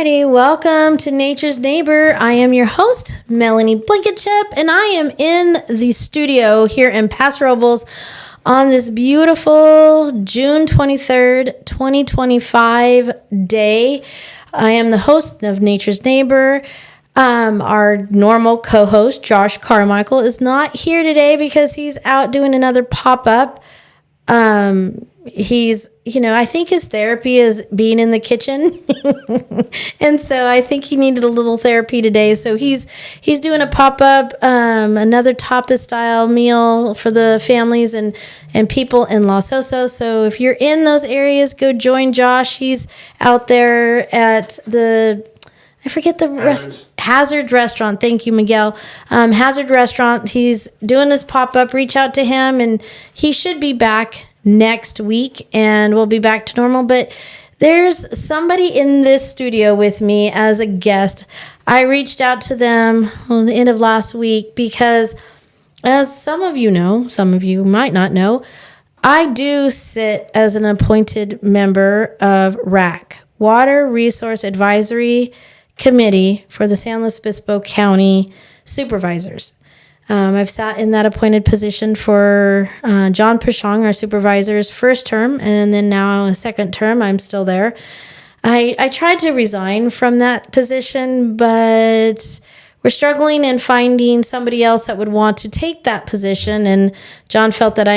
Alrighty, welcome to Nature's Neighbor. I am your host, Melanie Blankenship, and I am in the studio here in Paso Robles on this beautiful June 23rd, 2025 day. I am the host of Nature's Neighbor. Our normal co-host, Josh Carmichael, is not here today because he's out doing another pop-up. I think his therapy is being in the kitchen. And so I think he needed a little therapy today. So he's doing a pop-up, another tapas style meal for the families and people in Los Osos. So if you're in those areas, go join Josh. He's out there at I forget the Hazard Restaurant. Thank you, Miguel. Hazard Restaurant. He's doing this pop-up. Reach out to him, and he should be back next week, and we'll be back to normal. But there's somebody in this studio with me as a guest. I reached out to them at the end of last week because, as some of you know, some of you might not know, I do sit as an appointed member of RAC, Water Resource Advisory Committee for the San Luis Obispo County Supervisors. I've sat in that appointed position for John Pashong, our supervisor's first term, and then now a second term. I'm still there. I tried to resign from that position, but we're struggling in finding somebody else that would want to take that position. And John felt that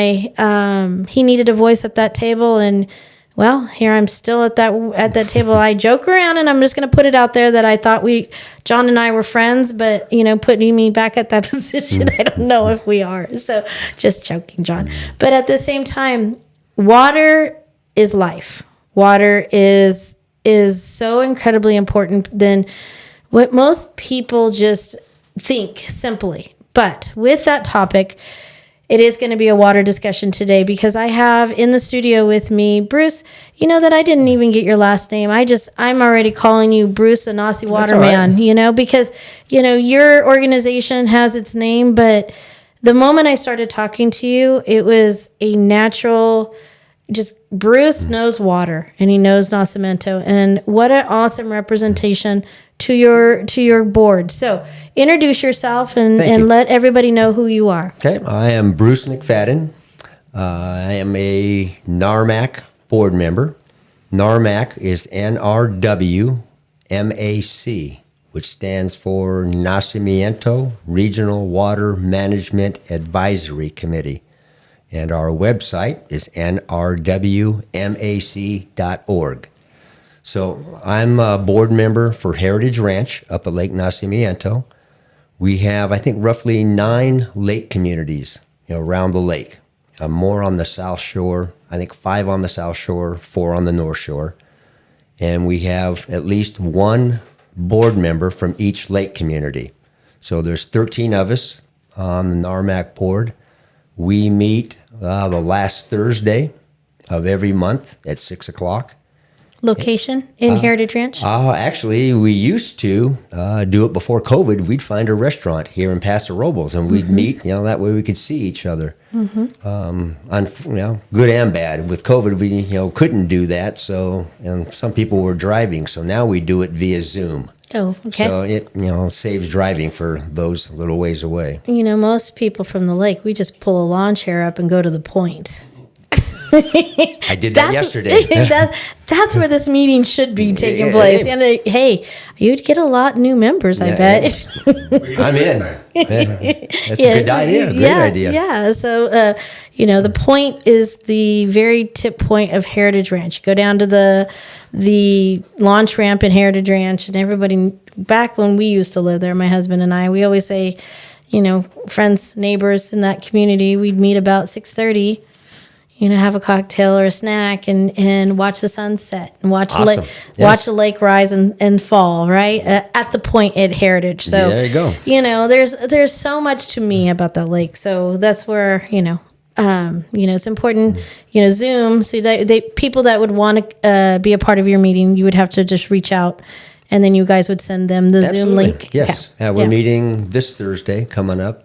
he needed a voice at that table, and well, here I'm still at that table. I joke around, and I'm just going to put it out there that I thought John and I were friends, but putting me back at that position, I don't know if we are. So just joking, John. But at the same time, water is life. Water is so incredibly important than what most people just think simply. But with that topic, it is going to be a water discussion today because I have in the studio with me, Bruce. You know that I didn't even get your last name. I'm already calling you Bruce the Nazi Waterman, right. Because, your organization has its name. But the moment I started talking to you, it was a natural, just Bruce knows water and he knows Nacimiento. And what an awesome representation to your board. So introduce yourself and let everybody know who you are. Okay, I am Bruce McFadden. I am a NARMAC board member. NARMAC is NRWMAC, which stands for Nacimiento Regional Water Management Advisory Committee. And our website is nrwmac.org. So I'm a board member for Heritage Ranch up at Lake Nacimiento. We have, I think, roughly 9 lake communities around the lake. More on the South Shore, I think 5 on the South Shore, 4 on the North Shore. And we have at least one board member from each lake community. So there's 13 of us on the NARMAC board. We meet the last Thursday of every month at 6 o'clock. Location in Heritage Ranch? Actually, we used to do it before COVID. We'd find a restaurant here in Paso Robles, and we'd meet. That way we could see each other. Good and bad. With COVID, we couldn't do that. So, and some people were driving. So now we do it via Zoom. Oh, okay. So it saves driving for those little ways away. Most people from the lake, we just pull a lawn chair up and go to the point. I did that yesterday. That's where this meeting should be taking place. And hey, you'd get a lot new members, I bet. I'm in. That's a good idea. Great idea. Yeah. So, the point is the very tip point of Heritage Ranch. You go down to the launch ramp in Heritage Ranch, and everybody, back when we used to live there, my husband and I, we always say, friends, neighbors in that community, we'd meet about 6:30. Have a cocktail or a snack and watch the sunset and watch watch the lake rise and fall, right? At the point at Heritage. So there you go. There's so much to me about that lake. So that's where, it's important, Zoom. So they people that would want to be a part of your meeting, you would have to just reach out, and then you guys would send them the Zoom link. Yes. Yeah, we're meeting this Thursday coming up.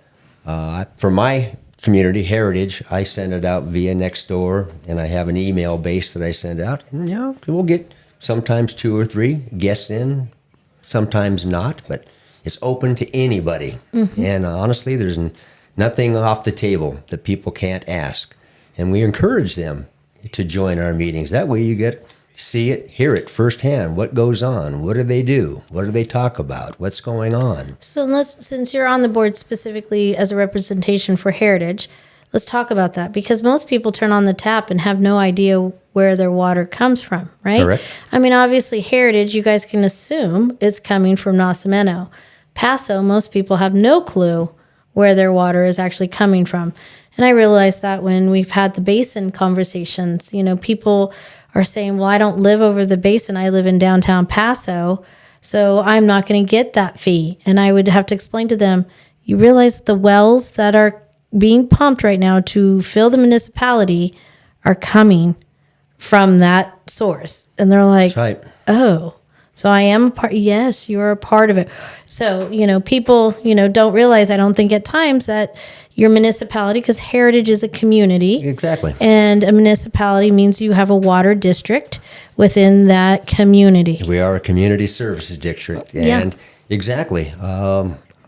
For my community, Heritage, I send it out via Nextdoor, and I have an email base that I send out. And, we'll get sometimes 2 or 3 guests in, sometimes not, but it's open to anybody. And honestly, there's nothing off the table that people can't ask. And we encourage them to join our meetings. That way you get to see it, hear it firsthand. What goes on? What do they do? What do they talk about? What's going on? So since you're on the board specifically as a representation for Heritage, let's talk about that, because most people turn on the tap and have no idea where their water comes from, right? Correct. I mean, obviously Heritage, you guys can assume it's coming from Nacimiento. Paso, most people have no clue where their water is actually coming from. And I realized that when we've had the basin conversations, people are saying, well, I don't live over the basin. I live in downtown Paso, so I'm not going to get that fee. And I would have to explain to them, you realize the wells that are being pumped right now to fill the municipality are coming from that source. And they're like, That's right. oh, so I am a part. Yes, you're a part of it. So, people, don't realize, I don't think at times, that your municipality, because Heritage is a community. Exactly. And a municipality means you have a water district within that community. We are a community services district. Yeah. And exactly.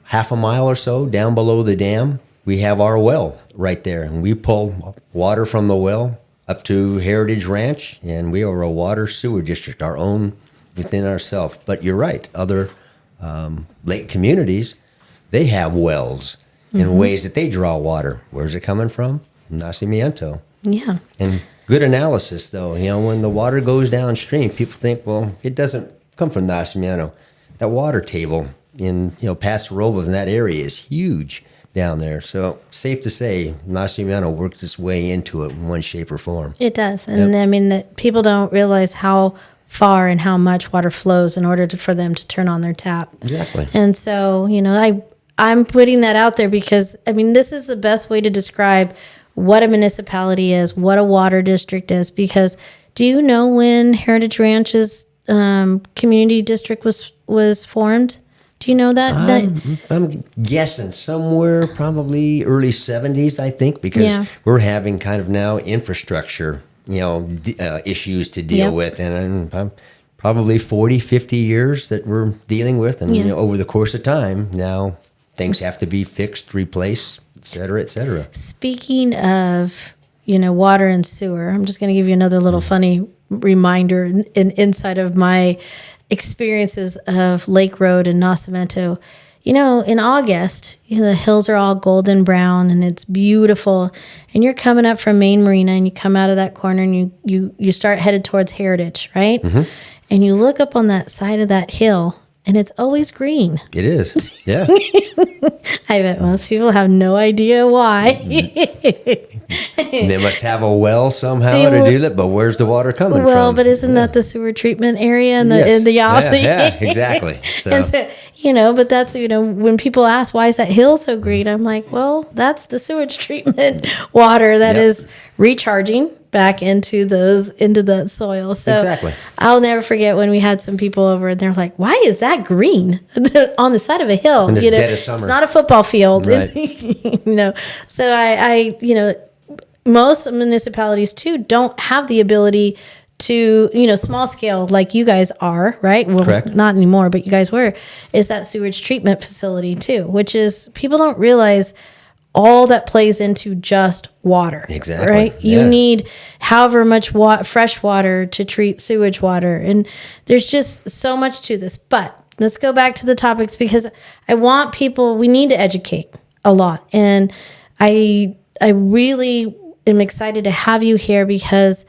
Half a mile or so down below the dam, we have our well right there. And we pull water from the well up to Heritage Ranch, and we are a water sewer district, our own within ourselves. But you're right. Other lake communities, they have wells in ways that they draw water. Where's it coming from? Nacimiento. Yeah. And good analysis, though. When the water goes downstream, people think, well, it doesn't come from Nacimiento. That water table in, Paso Robles in that area is huge down there. So safe to say, Nacimiento worked its way into it in one shape or form. It does. And I mean, that people don't realize how far and how much water flows in order for them to turn on their tap. Exactly. And so, I'm putting that out there because, this is the best way to describe what a municipality is, what a water district is. Because do you know when Heritage Ranch's community district was formed? Do you know that? I'm guessing somewhere probably early 70s, I think, because we're having kind of now infrastructure, issues to deal with. And probably 40, 50 years that we're dealing with. And, over the course of time, now things have to be fixed, replaced, et cetera, et cetera. Speaking of, water and sewer, I'm just going to give you another little funny reminder inside of my experiences of Lake Road and Nacimiento. In August, the hills are all golden brown and it's beautiful. And you're coming up from Main Marina and you come out of that corner and you start headed towards Heritage, right? Mm-hmm. And you look up on that side of that hill and it's always green. It is, yeah. I bet most people have no idea why. They must have a well somehow to do that, but where's the water coming from? Well, but isn't that the sewer treatment area in the opposite? Yeah, exactly. So. And so, but that's, when people ask, why is that hill so green? I'm like, well, that's the sewage treatment water that is recharging back into the soil. So exactly. I'll never forget when we had some people over and they're like, why is that green on the side of a hill? In the dead of summer. It's not a football field. Right. It's, so I most municipalities too don't have the ability to, small scale like you guys are, right? Well, Correct. Not anymore, but you guys were, is that sewage treatment facility too, which is, people don't realize all that plays into just water. Exactly. Right? You need however much fresh water to treat sewage water. And there's just so much to this. But let's go back to the topics because I want people, we need to educate a lot. And I really am excited to have you here because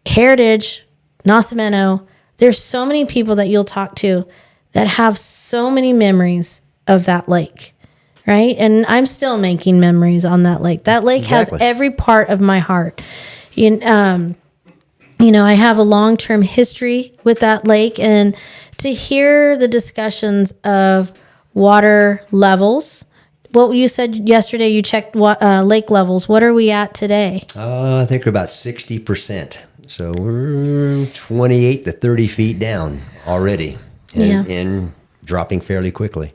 Heritage, Nacimiento, there's so many people that you'll talk to that have so many memories of that lake, right? And I'm still making memories on that lake. That lake has every part of my heart. I have a long-term history with that lake, and to hear the discussions of water levels. What you said yesterday, you checked lake levels. What are we at today? I think we're about 60%. So we're 28 to 30 feet down already and dropping fairly quickly.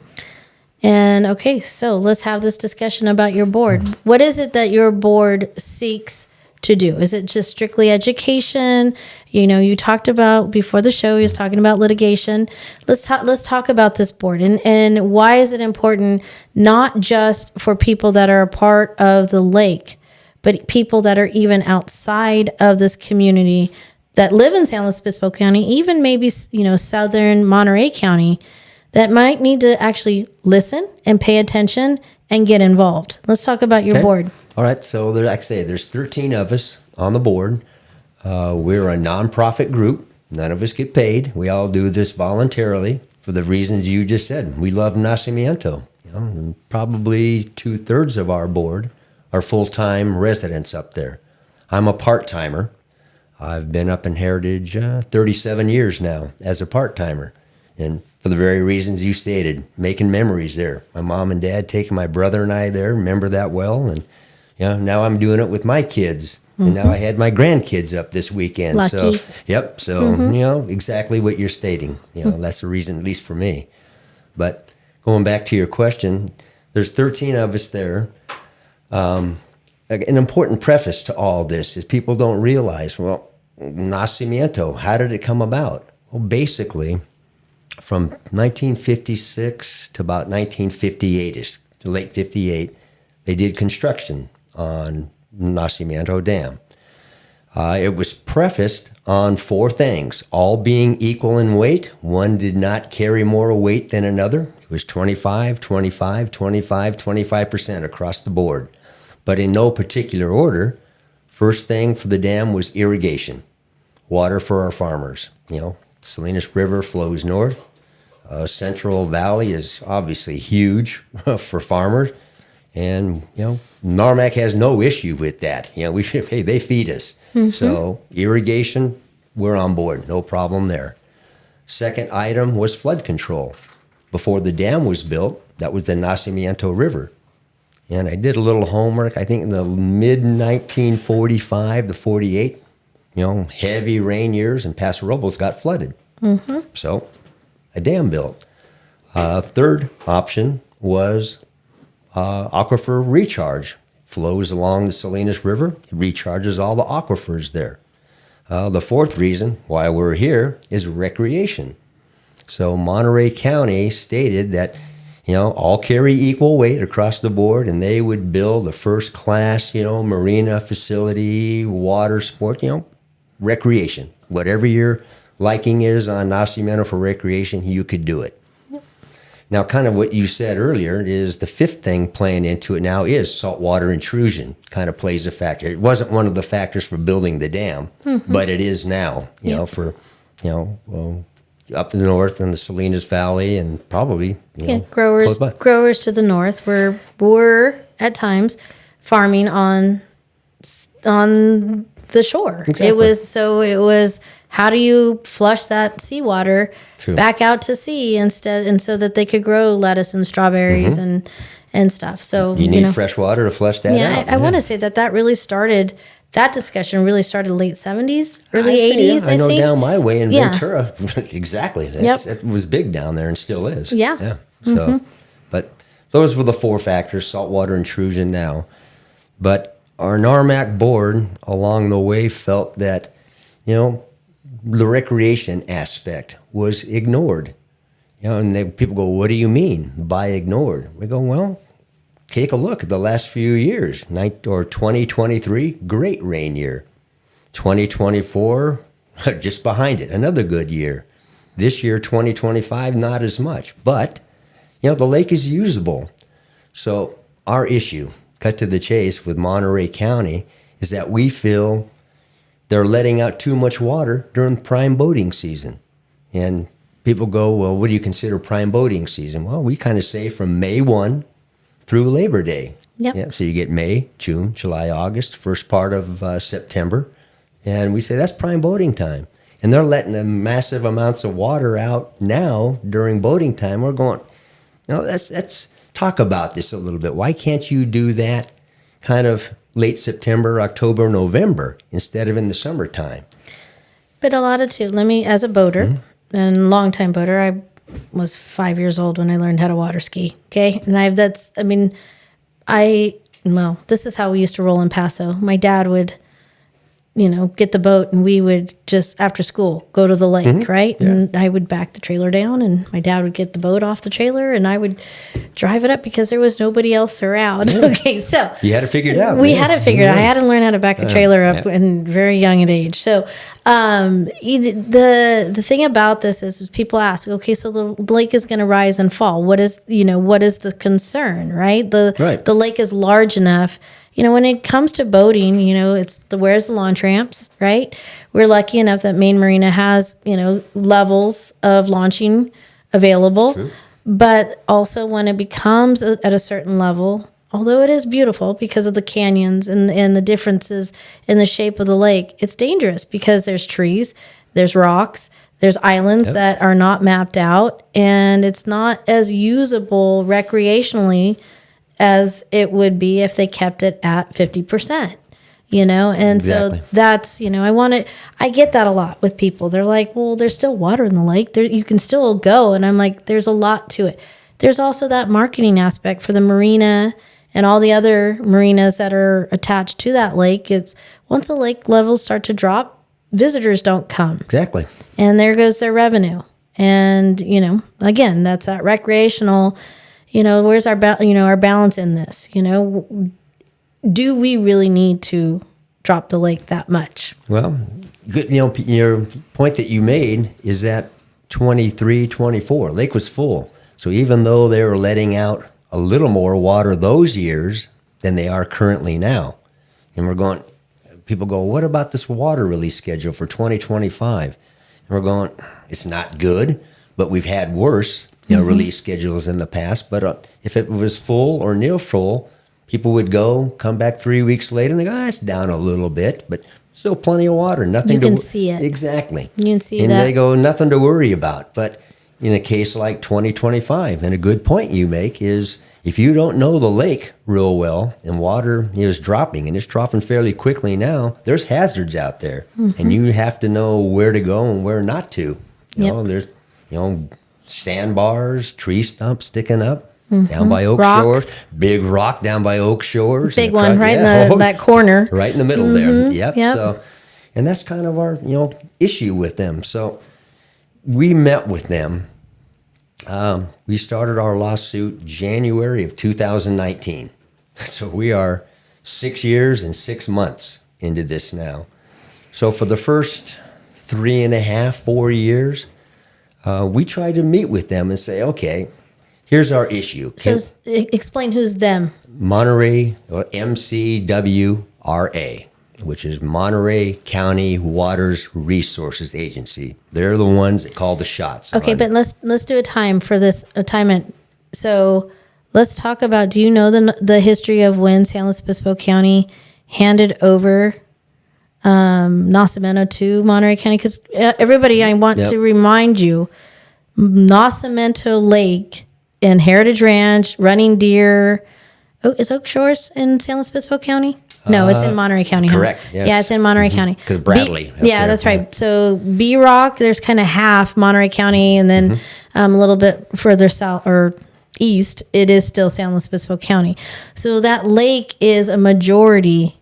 And okay, so let's have this discussion about your board. What is it that your board seeks to do? Is it just strictly education? You know, you talked about before the show, he was talking about litigation. Let's talk about this board and why is it important, not just for people that are a part of the lake, but people that are even outside of this community that live in San Luis Obispo County, even maybe, you know, southern Monterey County, that might need to actually listen and pay attention and get involved. Let's talk about your board. All right. So there, like I say, there's 13 of us on the board. We're a nonprofit group. None of us get paid. We all do this voluntarily for the reasons you just said. We love Nacimiento. You know, and probably 2/3 of our board are full-time residents up there. I'm a part-timer. I've been up in Heritage 37 years now as a part-timer. And for the very reasons you stated, making memories there. My mom and dad taking my brother and I there, remember that well. And you know, now I'm doing it with my kids. And now I had my grandkids up this weekend. Lucky. So, yep. So, you know, exactly what you're stating. You know, that's the reason, at least for me. But going back to your question, there's 13 of us there. An important preface to all this is people don't realize, well, Nacimiento, how did it come about? Well, basically, from 1956 to about 1958-ish, to late 58, they did construction on Nacimiento Dam. It was prefaced on 4 things, all being equal in weight. One did not carry more weight than another. It was 25, 25, 25, 25% across the board. But in no particular order, first thing for the dam was irrigation, water for our farmers. You know, Salinas River flows north. Central Valley is obviously huge for farmers. And, you know, NARMAC has no issue with that. You know, hey, they feed us. So irrigation, we're on board. No problem there. Second item was flood control. Before the dam was built, that was the Nacimiento River. And I did a little homework, I think in the mid-1945 to 48, you know, heavy rain years, and Paso Robles got flooded. So a dam built. Third option was aquifer recharge. Flows along the Salinas River, it recharges all the aquifers there. The fourth reason why we're here is recreation. So Monterey County stated that, you know, all carry equal weight across the board, and they would build a first-class, you know, marina facility, water sport, you know, recreation. Whatever your liking is on Nacimiento for recreation, you could do it. Now, kind of what you said earlier is the fifth thing playing into it now is saltwater intrusion kind of plays a factor. It wasn't one of the factors for building the dam, but it is now, you know, for, you know, well, up in the north in the Salinas Valley and probably, you know, growers to the north were at times farming on the shore. Exactly. It was how do you flush that seawater back out to sea and so that they could grow lettuce and strawberries and stuff. So you need fresh water to flush that out. I want to say that really started. That discussion really started late 70s, early 80s. I know think. down my way in Ventura, exactly. It was big down there and still is. Yeah. So, but those were the 4 factors: saltwater intrusion now. But our NARMAC board along the way felt that, you know, the recreation aspect was ignored. You know, and people go, "What do you mean by ignored?" We go, "Well, take a look at the last few years. 2023, great rain year. 2024, just behind it, another good year. This year, 2025, not as much. But, you know, the lake is usable." So our issue, cut to the chase with Monterey County, is that we feel they're letting out too much water during prime boating season. And people go, "Well, what do you consider prime boating season?" Well, we kind of say from May 1 through Labor Day. Yep. Yeah, so you get May, June, July, August, first part of September. And we say that's prime boating time. And they're letting the massive amounts of water out now during boating time. We're going, you know, let's talk about this a little bit. Why can't you do that kind of late September, October, November instead of in the summertime? But a lot of as a boater and longtime boater, I was 5 years old when I learned how to water ski. Okay. And this is how we used to roll in Paso. My dad would get the boat and we would just after school go to the lake, right? And I would back the trailer down and my dad would get the boat off the trailer and I would drive it up because there was nobody else around. Okay, so You had it figured out. we had it figured out. I had to learn how to back a trailer up in very young at age. So the thing about this is people ask, okay, so the lake is going to rise and fall. What is the concern, right? The lake is large enough. When it comes to boating, it's where's the launch ramps, right? We're lucky enough that Maine Marina has, levels of launching available. True. But also when it becomes at a certain level, although it is beautiful because of the canyons and the differences in the shape of the lake, it's dangerous because there's trees, there's rocks, there's islands that are not mapped out, and it's not as usable recreationally as it would be if they kept it at 50%, and Exactly. so that's, I get that a lot with people. They're like, well, there's still water in the lake. There, you can still go. And I'm like, there's a lot to it. There's also that marketing aspect for the marina and all the other marinas that are attached to that lake. It's once the lake levels start to drop, visitors don't come. Exactly. And there goes their revenue. And, again, that's that recreational, where's our balance in this? Do we really need to drop the lake that much? Well, good. Your point that you made is that 23, 24, lake was full. So even though they were letting out a little more water those years than they are currently now, and people go, what about this water release schedule for 2025? And we're going, it's not good, but we've had worse, release schedules in the past. But if it was full or near full, people would come back 3 weeks later, and they go, it's down a little bit, but still plenty of water. Nothing. You can see it. Exactly. You can see and that. And they go, nothing to worry about. But in a case like 2025, and a good point you make is if you don't know the lake real well and water is dropping, and it's dropping fairly quickly now, there's hazards out there. And you have to know where to go and where not to. There's, sandbars, tree stumps sticking up. Down by Oak Rocks. Shore, big rock down by Oak Shores. Big one, right in that corner. Right in the middle there. Yep. Yep. So, and that's kind of our, issue with them. So we met with them. We started our lawsuit January of 2019. So we are 6 years and 6 months into this now. So for the first 3.5, 4 years, we tried to meet with them and say, okay, here's our issue. So explain who's them. Monterey, MCWRA, which is Monterey County Waters Resources Agency. They're the ones that call the shots. Okay, but let's do a time for this assignment. So let's talk about, do you know the history of when San Luis Obispo County handed over Nacimiento to Monterey County? Because everybody, I want to remind you, Nacimiento Lake and Heritage Ranch, Running Deer. Is Oak Shores in San Luis Obispo County? No, it's in Monterey County. Correct. Huh? Yes. Yeah, it's in Monterey County. Because Bradley. That's right. So B Rock, there's kind of half Monterey County, and then a little bit further south or east, it is still San Luis Obispo County. So that lake is a majority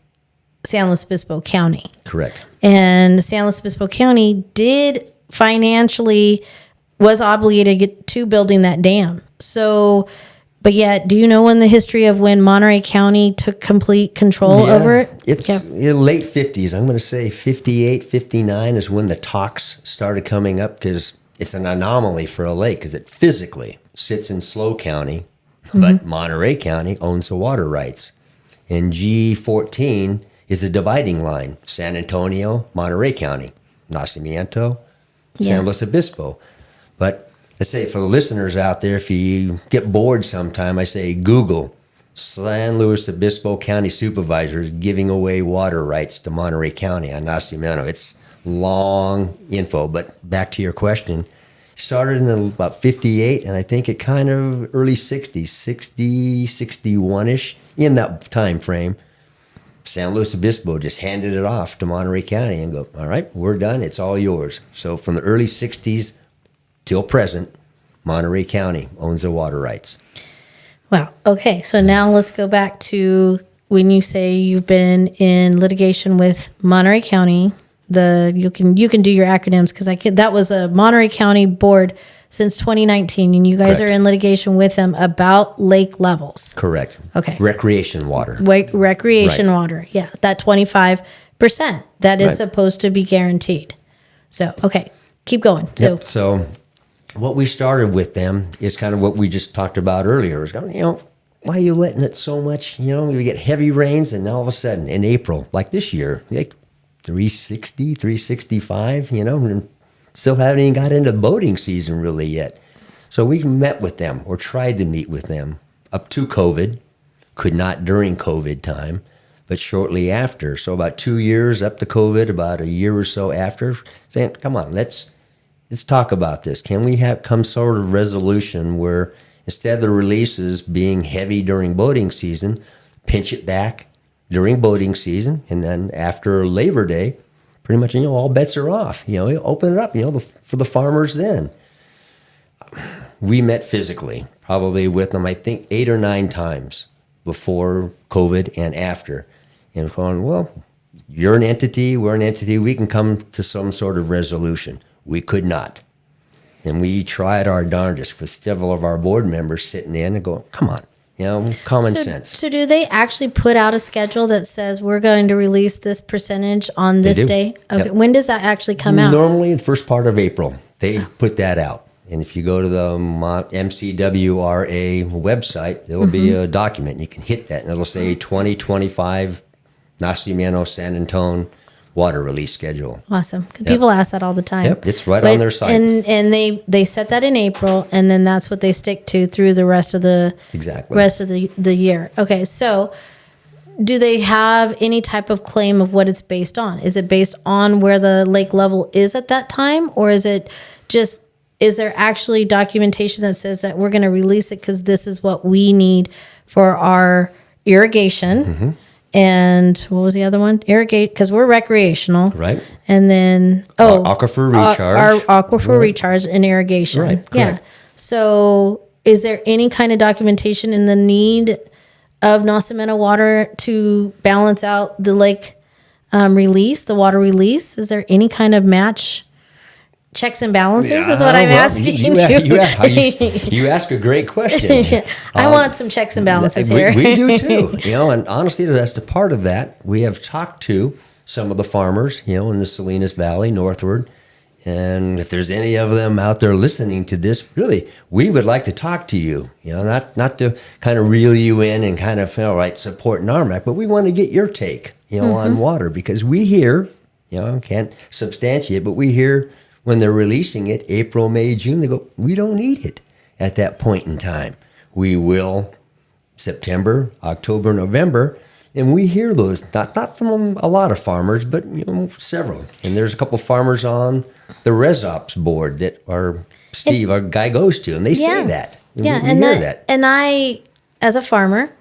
San Luis Obispo County. Correct. And San Luis Obispo County was obligated to building that dam. So, but yet, do you know the history of when Monterey County took complete control over it? It's late 50s. I'm going to say 58, 59 is when the talks started coming up, because it's an anomaly for a lake because it physically sits in SLO County, but Monterey County owns the water rights. And G14 is the dividing line. San Antonio, Monterey County, Nacimiento, San Luis Obispo. But let's say for the listeners out there, if you get bored sometime, I say Google San Luis Obispo County Supervisors giving away water rights to Monterey County on Nacimiento. It's long info, but back to your question. Started in about 58, and I think it kind of early 60s, 60, 61-ish, in that time frame. San Luis Obispo just handed it off to Monterey County and go, all right, we're done. It's all yours. So from the early 60s till present, Monterey County owns the water rights. Wow. Okay. So now let's go back to when you say you've been in litigation with Monterey County, you can do your acronyms because that was a Monterey County board since 2019, and you guys Correct. are in litigation with them about lake levels. Correct. Okay. Recreation water. Recreation Right. water. Yeah, that 25% that is Right. supposed to be guaranteed. So, okay, keep going. So, Yep. So what we started with them is kind of what we just talked about earlier. Is, why are you letting it so much? We get heavy rains, and all of a sudden in April, like this year, like 360, 365, and still haven't even got into boating season really yet. So we met with them or tried to meet with them up to COVID, could not during COVID time, but shortly after. So about 2 years up to COVID, about a year or so after, saying, come on, let's talk about this. Can we have come sort of resolution where instead of the releases being heavy during boating season, pinch it back during boating season, and then after Labor Day, pretty much, all bets are off. Open it up, for the farmers then. We met physically, probably with them, I think 8 or 9 times before COVID and after. And going, well, you're an entity, we're an entity, we can come to some sort of resolution. We could not. And we tried our darndest with several of our board members sitting in and going, come on, common sense. So do they actually put out a schedule that says we're going to release this percentage on this do. day? Okay. Yep. When does that actually come out? Normally, the first part of April, they put that out. And if you go to the MCWRA website, there will be a document. You can hit that, and it'll say 2025 Nacimiento San Antone water release schedule. Awesome. 'Cause people ask that all the time. Yep, it's right on their site. And they set that in April, and then that's what they stick to through the rest of the the year. Okay, so do they have any type of claim of what it's based on? Is it based on where the lake level is at that time, or is there actually documentation that says that we're going to release it because this is what we need for our irrigation? Mm-hmm. And what was the other one? Irrigate, because we're recreational. Right. And then, aquifer recharge. Our aquifer recharge and irrigation. Right, Yeah. correct. So is there any kind of documentation in the need of Nacimiento water to balance out the lake release, the water release? Is there any kind of match? Checks and balances is what I'm asking you. You ask a great question. I want some checks and balances here. We do too. And honestly, that's the part of that. We have talked to some of the farmers, in the Salinas Valley northward. And if there's any of them out there listening to this, really, we would like to talk to you. Not to kind of reel you in and kind of, support NARMAC, but we want to get your take, on water, because we hear, can't substantiate, but we hear when they're releasing it, April, May, June, they go, we don't need it at that point in time. We will September, October, November, and we hear those, not from a lot of farmers, but several. And there's a couple farmers on the ResOps board that Steve, our guy, goes to, and they say that. Yeah, we hear that. And I, as a farmer,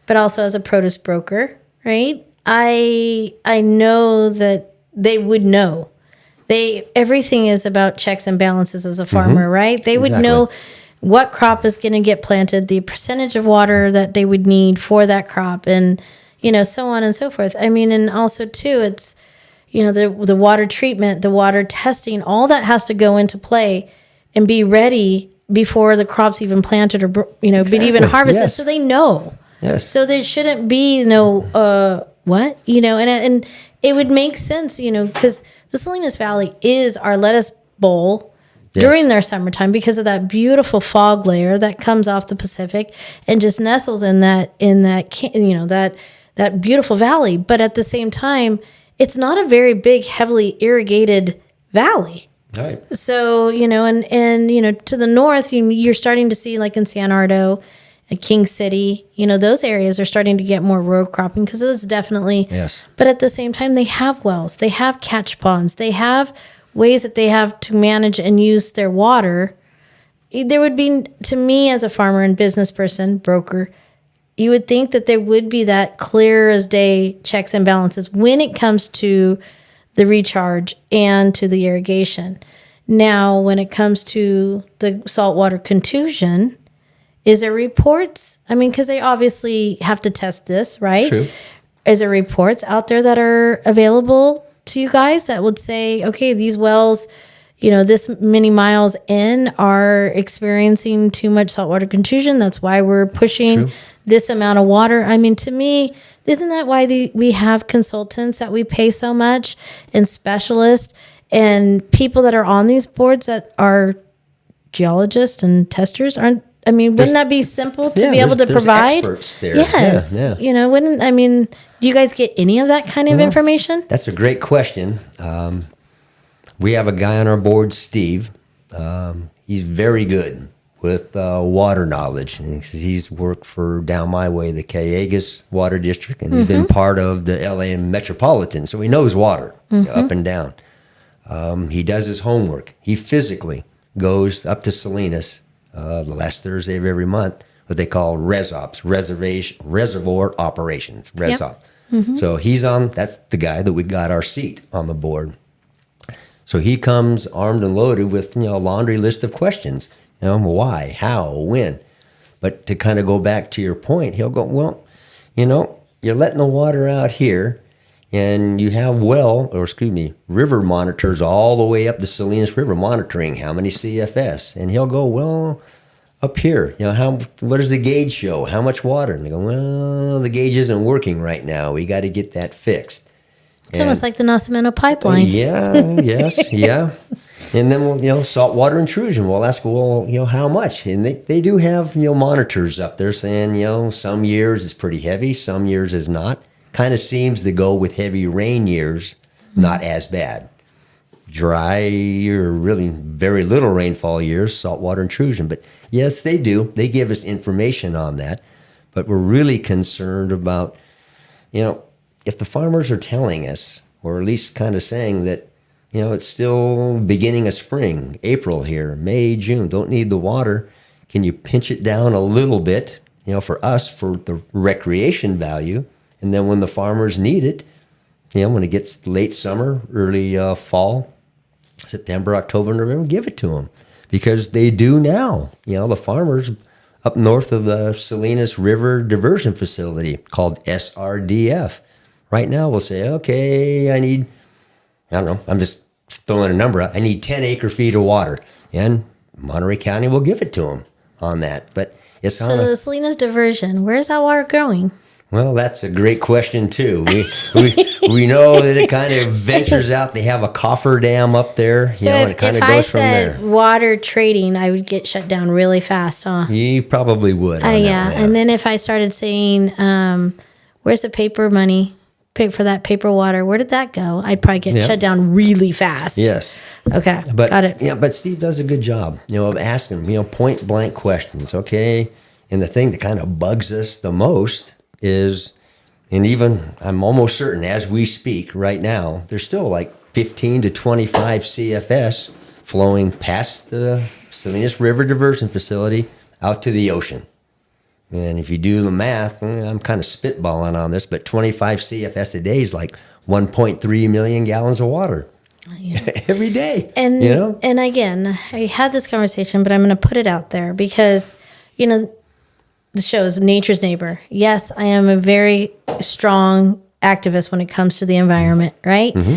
but also as a produce broker, right? I know that they would know. Everything is about checks and balances as a farmer, right? They would know what crop is going to get planted, the percentage of water that they would need for that crop, and so on and so forth. I mean, and also too, it's the water treatment, the water testing, all that has to go into play and be ready before the crop's even planted or be even harvested. Yes. So they know. Yes. So there shouldn't be what and it would make sense, because the Salinas Valley is our lettuce bowl during their summertime because of that beautiful fog layer that comes off the Pacific and just nestles in that beautiful valley. But at the same time, it's not a very big, heavily irrigated valley. Right. So, and to the north, you're starting to see, like in San Ardo, King City, those areas are starting to get more row cropping because it's definitely. Yes. But at the same time, they have wells, they have catch ponds, they have ways that they have to manage and use their water. There would be, to me as a farmer and business person, broker, you would think that there would be that clear as day checks and balances when it comes to the recharge and to the irrigation. Now, when it comes to the saltwater contusion, Is there reports? I mean, because they obviously have to test this, right? True. Is there reports out there that are available to you guys that would say, okay, these wells, this many miles in are experiencing too much saltwater intrusion. That's why we're pushing this amount of water. I mean, to me, isn't that why we have consultants that we pay so much and specialists and people that are on these boards that are geologists and testers aren't? I mean, wouldn't that be simple to be able to there's provide? Experts there. Yes. Yeah. Do you guys get any of that kind of information? That's a great question. We have a guy on our board, Steve. He's very good with water knowledge. And he's worked for down my way, the Cayugas Water District, and he's been part of the LA Metropolitan, so he knows water up and down. He does his homework. He physically goes up to Salinas the last Thursday of every month, what they call ResOps, Reservoir Operations, ResOps. Yep. So that's the guy that we got our seat on the board. So he comes armed and loaded with a laundry list of questions. Why, how, when. But to kind of go back to your point, he'll go, well, you're letting the water out here, and you have river monitors all the way up the Salinas River monitoring how many CFS. And he'll go, well, up here, what does the gauge show? How much water? And they go, well, the gauge isn't working right now. We got to get that fixed. It's almost like the Nacimiento pipeline. Yeah. And then, saltwater intrusion. We'll ask, how much? And they do have, monitors up there saying, some years it's pretty heavy, some years is not. Kind of seems to go with heavy rain years, not as bad. Dry or really very little rainfall years, saltwater intrusion. But yes, they do. They give us information on that. But we're really concerned about, if the farmers are telling us, or at least kind of saying that, it's still beginning of spring, April here, May, June, don't need the water. Can you pinch it down a little bit, for us, for the recreation value? And then when the farmers need it, when it gets late summer, early fall, September, October, November, give it to them. Because they do now. The farmers up north of the Salinas River Diversion Facility called SRDF. Right now we'll say, okay, I don't know, I'm just throwing a number out. I need 10 acre feet of water. And Monterey County will give it to them on that. But it's the Salinas Diversion, where's that water going? Well, that's a great question too. We know that it kind of ventures out. They have a coffer dam up there, so and it kind of goes from there. If I said water trading, I would get shut down really fast, huh? You probably would. Yeah. And then if I started saying, where's the paper money? Pay for that paper water. Where did that go? I'd probably get shut down really fast. Yes. Okay. But, got it. Yeah, but Steve does a good job, of asking, point blank questions. Okay. And the thing that kind of bugs us the most is, and even I'm almost certain as we speak right now, there's still like 15 to 25 CFS flowing past the Salinas River Diversion Facility out to the ocean. And if you do the math, I'm kind of spitballing on this, but 25 CFS a day is like 1.3 million gallons of water every day. And and again, I had this conversation, but I'm going to put it out there because, the show's Nature's Neighbor. Yes, I am a very strong activist when it comes to the environment, right? Mm-hmm.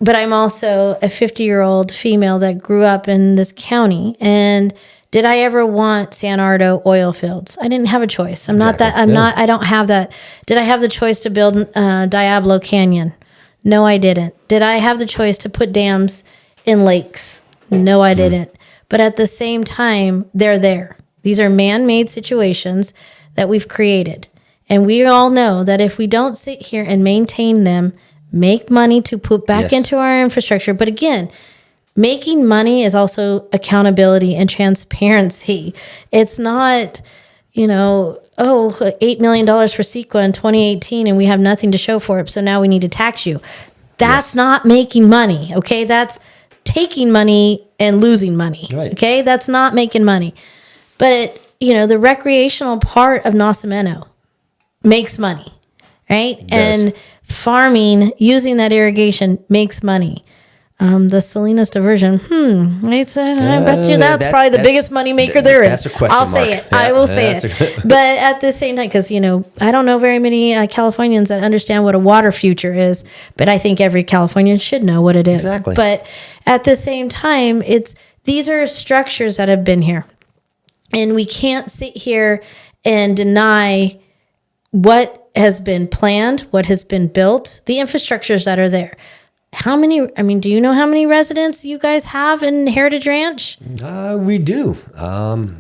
But I'm also a 50-year-old female that grew up in this county. And did I ever want San Ardo oil fields? I didn't have a choice. I don't have that. Did I have the choice to build Diablo Canyon? No, I didn't. Did I have the choice to put dams in lakes? No, I didn't. But at the same time, they're there. These are man-made situations that we've created. And we all know that if we don't sit here and maintain them, make money to put back into our infrastructure. But again, making money is also accountability and transparency. It's not, $8 million for CEQA in 2018 and we have nothing to show for it, so now we need to tax you. That's not making money, okay? That's taking money and losing money, okay? That's not making money. But, the recreational part of Nacimiento makes money, right? And farming, using that irrigation makes money. The Salinas diversion. I bet you that's probably the biggest money maker there is. That's a question I'll say mark. it. I Yeah, will say that's it. But at the same time, because, I don't know very many Californians that understand what a water future is, but I think every Californian should know what it is. Exactly. But at the same time, these are structures that have been here. And we can't sit here and deny what has been planned, what has been built, the infrastructures that are there. Do you know how many residents you guys have in Heritage Ranch? We do.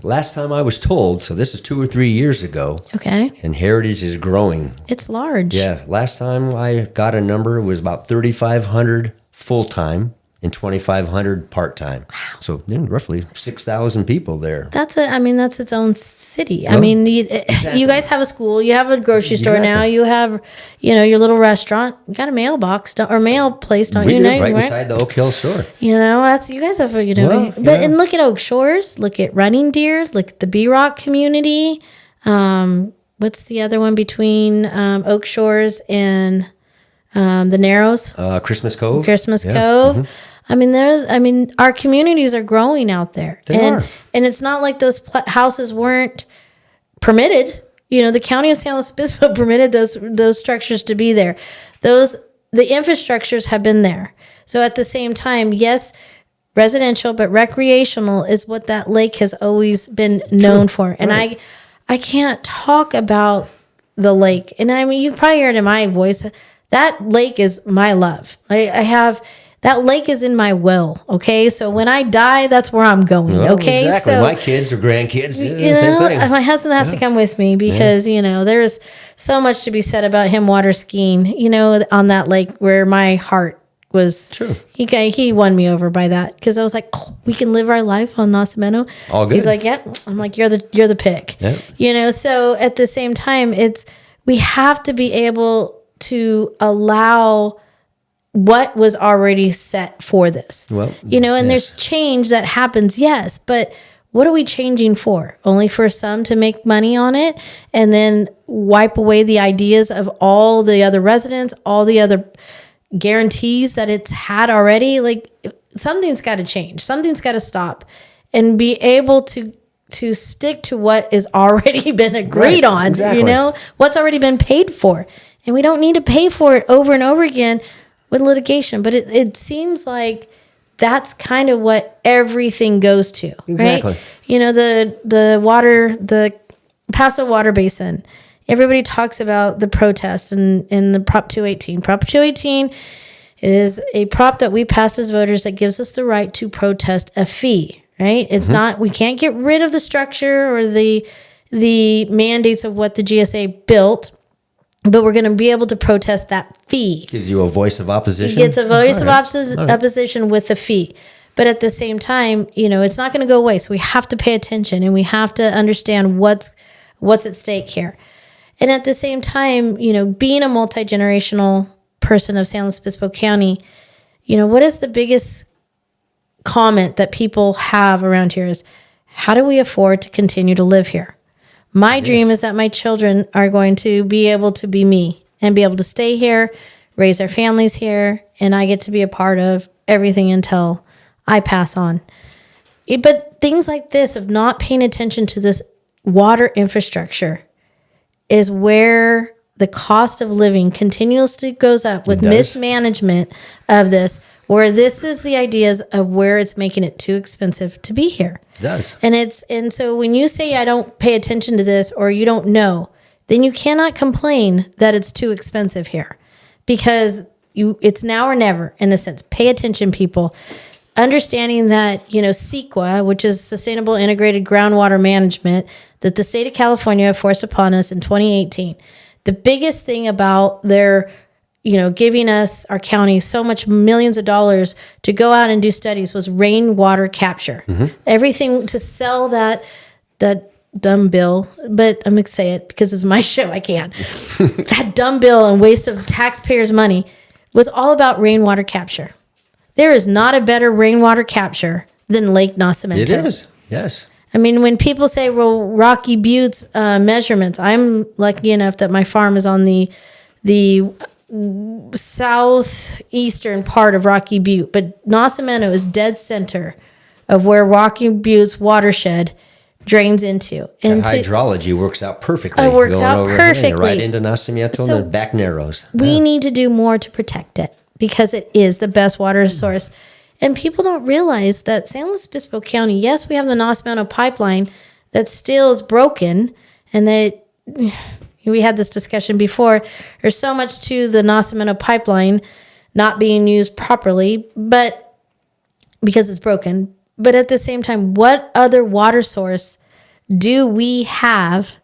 Last time I was told, so this is 2 or 3 years ago, Okay. and Heritage is growing. It's large. Yeah, last time I got a number, it was about 3,500 full-time and 2,500 part-time. Wow. So roughly 6,000 people there. That's its own city. Exactly. You guys have a school, you have a grocery store now, Exactly. you have, your little restaurant, you got a mailbox or mail place, don't We you do, know? right beside the Oak Hill store. That's you guys have, Well, and look at Oak Shores, look at Running Deer, look at the B Rock community. What's the other one between Oak Shores and the Narrows? Christmas Cove. Christmas Yeah. Cove. Our communities are growing out there. They are. And it's not like those houses weren't permitted. The county of San Luis Obispo permitted those structures to be there. The infrastructures have been there. So at the same time, yes, residential, but recreational is what that lake has always been known for. And Right. I can't talk about the lake. And you probably heard in my voice, that lake is my love. That lake is in my will. Okay. So when I die, that's where I'm going. Well, Okay. exactly. So My kids or grandkids do the same thing. my husband has to come with me because, there's so much to be said about him water skiing, on that lake where my heart was. True. He won me over by that because I was like, oh, we can live our life on Nacimiento. All good. He's like, yeah. I'm like, you're the pick. Yep. So at the same time, we have to be able to allow what was already set for this. Well, and yes. there's change that happens, yes, but what are we changing for? Only for some to make money on it and then wipe away the ideas of all the other residents, all the other guarantees that it's had already? Like, something's got to change. Something's got to stop and be able to stick to what is already been agreed on, exactly. What's already been paid for. And we don't need to pay for it over and over again with litigation, but it seems like that's kind of what everything goes to, Exactly. right? The Paso Water Basin. Everybody talks about the protest and the Prop 218. Prop 218 is a prop that we passed as voters that gives us the right to protest a fee, right? It's not, we can't get rid of the structure or the mandates of what the GSA built, but we're going to be able to protest that fee. Gives you a voice of opposition. It's a voice of All right. opposition with the fee. But at the same time, it's not going to go away. So we have to pay attention and we have to understand what's at stake here. And at the same time, being a multi-generational person of San Luis Obispo County, what is the biggest comment that people have around here is, how do we afford to continue to live here? My dream is that my children are going to be able to be me and be able to stay here, raise their families here, and I get to be a part of everything until I pass on. But things like this of not paying attention to this water infrastructure is where the cost of living continuously goes up with mismanagement of this, where this is the ideas of where it's making it too expensive to be here. It does. And so when you say I don't pay attention to this or you don't know, then you cannot complain that it's too expensive here, because it's now or never in a sense. Pay attention, people. Understanding that, CEQA, which is Sustainable Integrated Groundwater Management, that the state of California forced upon us in 2018. The biggest thing about their, giving us, our county, so much millions of dollars to go out and do studies was rainwater capture. Everything to sell that dumb bill, but I'm going to say it because it's my show, I can't. That dumb bill and waste of taxpayers' money was all about rainwater capture. There is not a better rainwater capture than Lake Nacimiento. It is, yes. When people say, well, Rocky Butte's measurements, I'm lucky enough that my farm is on the southeastern part of Rocky Butte, but Nacimiento is dead center of where Rocky Butte's watershed drains into. The And hydrology works out perfectly. It works going out over perfectly. Right into Nacimiento So and then back Narrows. we need to do more to protect it because it is the best water source. And people don't realize that San Luis Obispo County, yes, we have the Nacimiento pipeline that still is broken, and that we had this discussion before. There's so much to the Nacimiento pipeline not being used properly, but because it's broken. But at the same time, what other water source do we have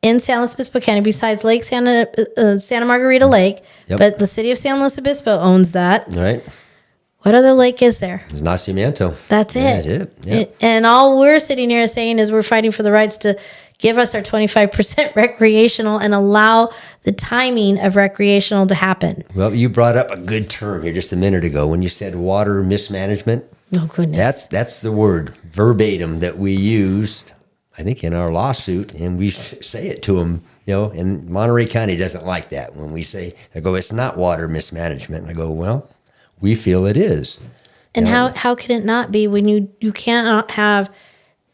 in San Luis Obispo County besides Lake Santa Margarita Lake? Yep. But the city of San Luis Obispo owns that. Right? What other lake is there? It's Nacimiento. That's it. That's it. Yeah. And all we're sitting here saying is we're fighting for the rights to give us our 25% recreational and allow the timing of recreational to happen. Well, you brought up a good term here just a minute ago when you said water mismanagement. Oh, goodness. That's the word verbatim that we used, I think, in our lawsuit, and we say it to them. And Monterey County doesn't like that when we say, I go, it's not water mismanagement. I go, well, we feel it is. And how can it not be when you cannot have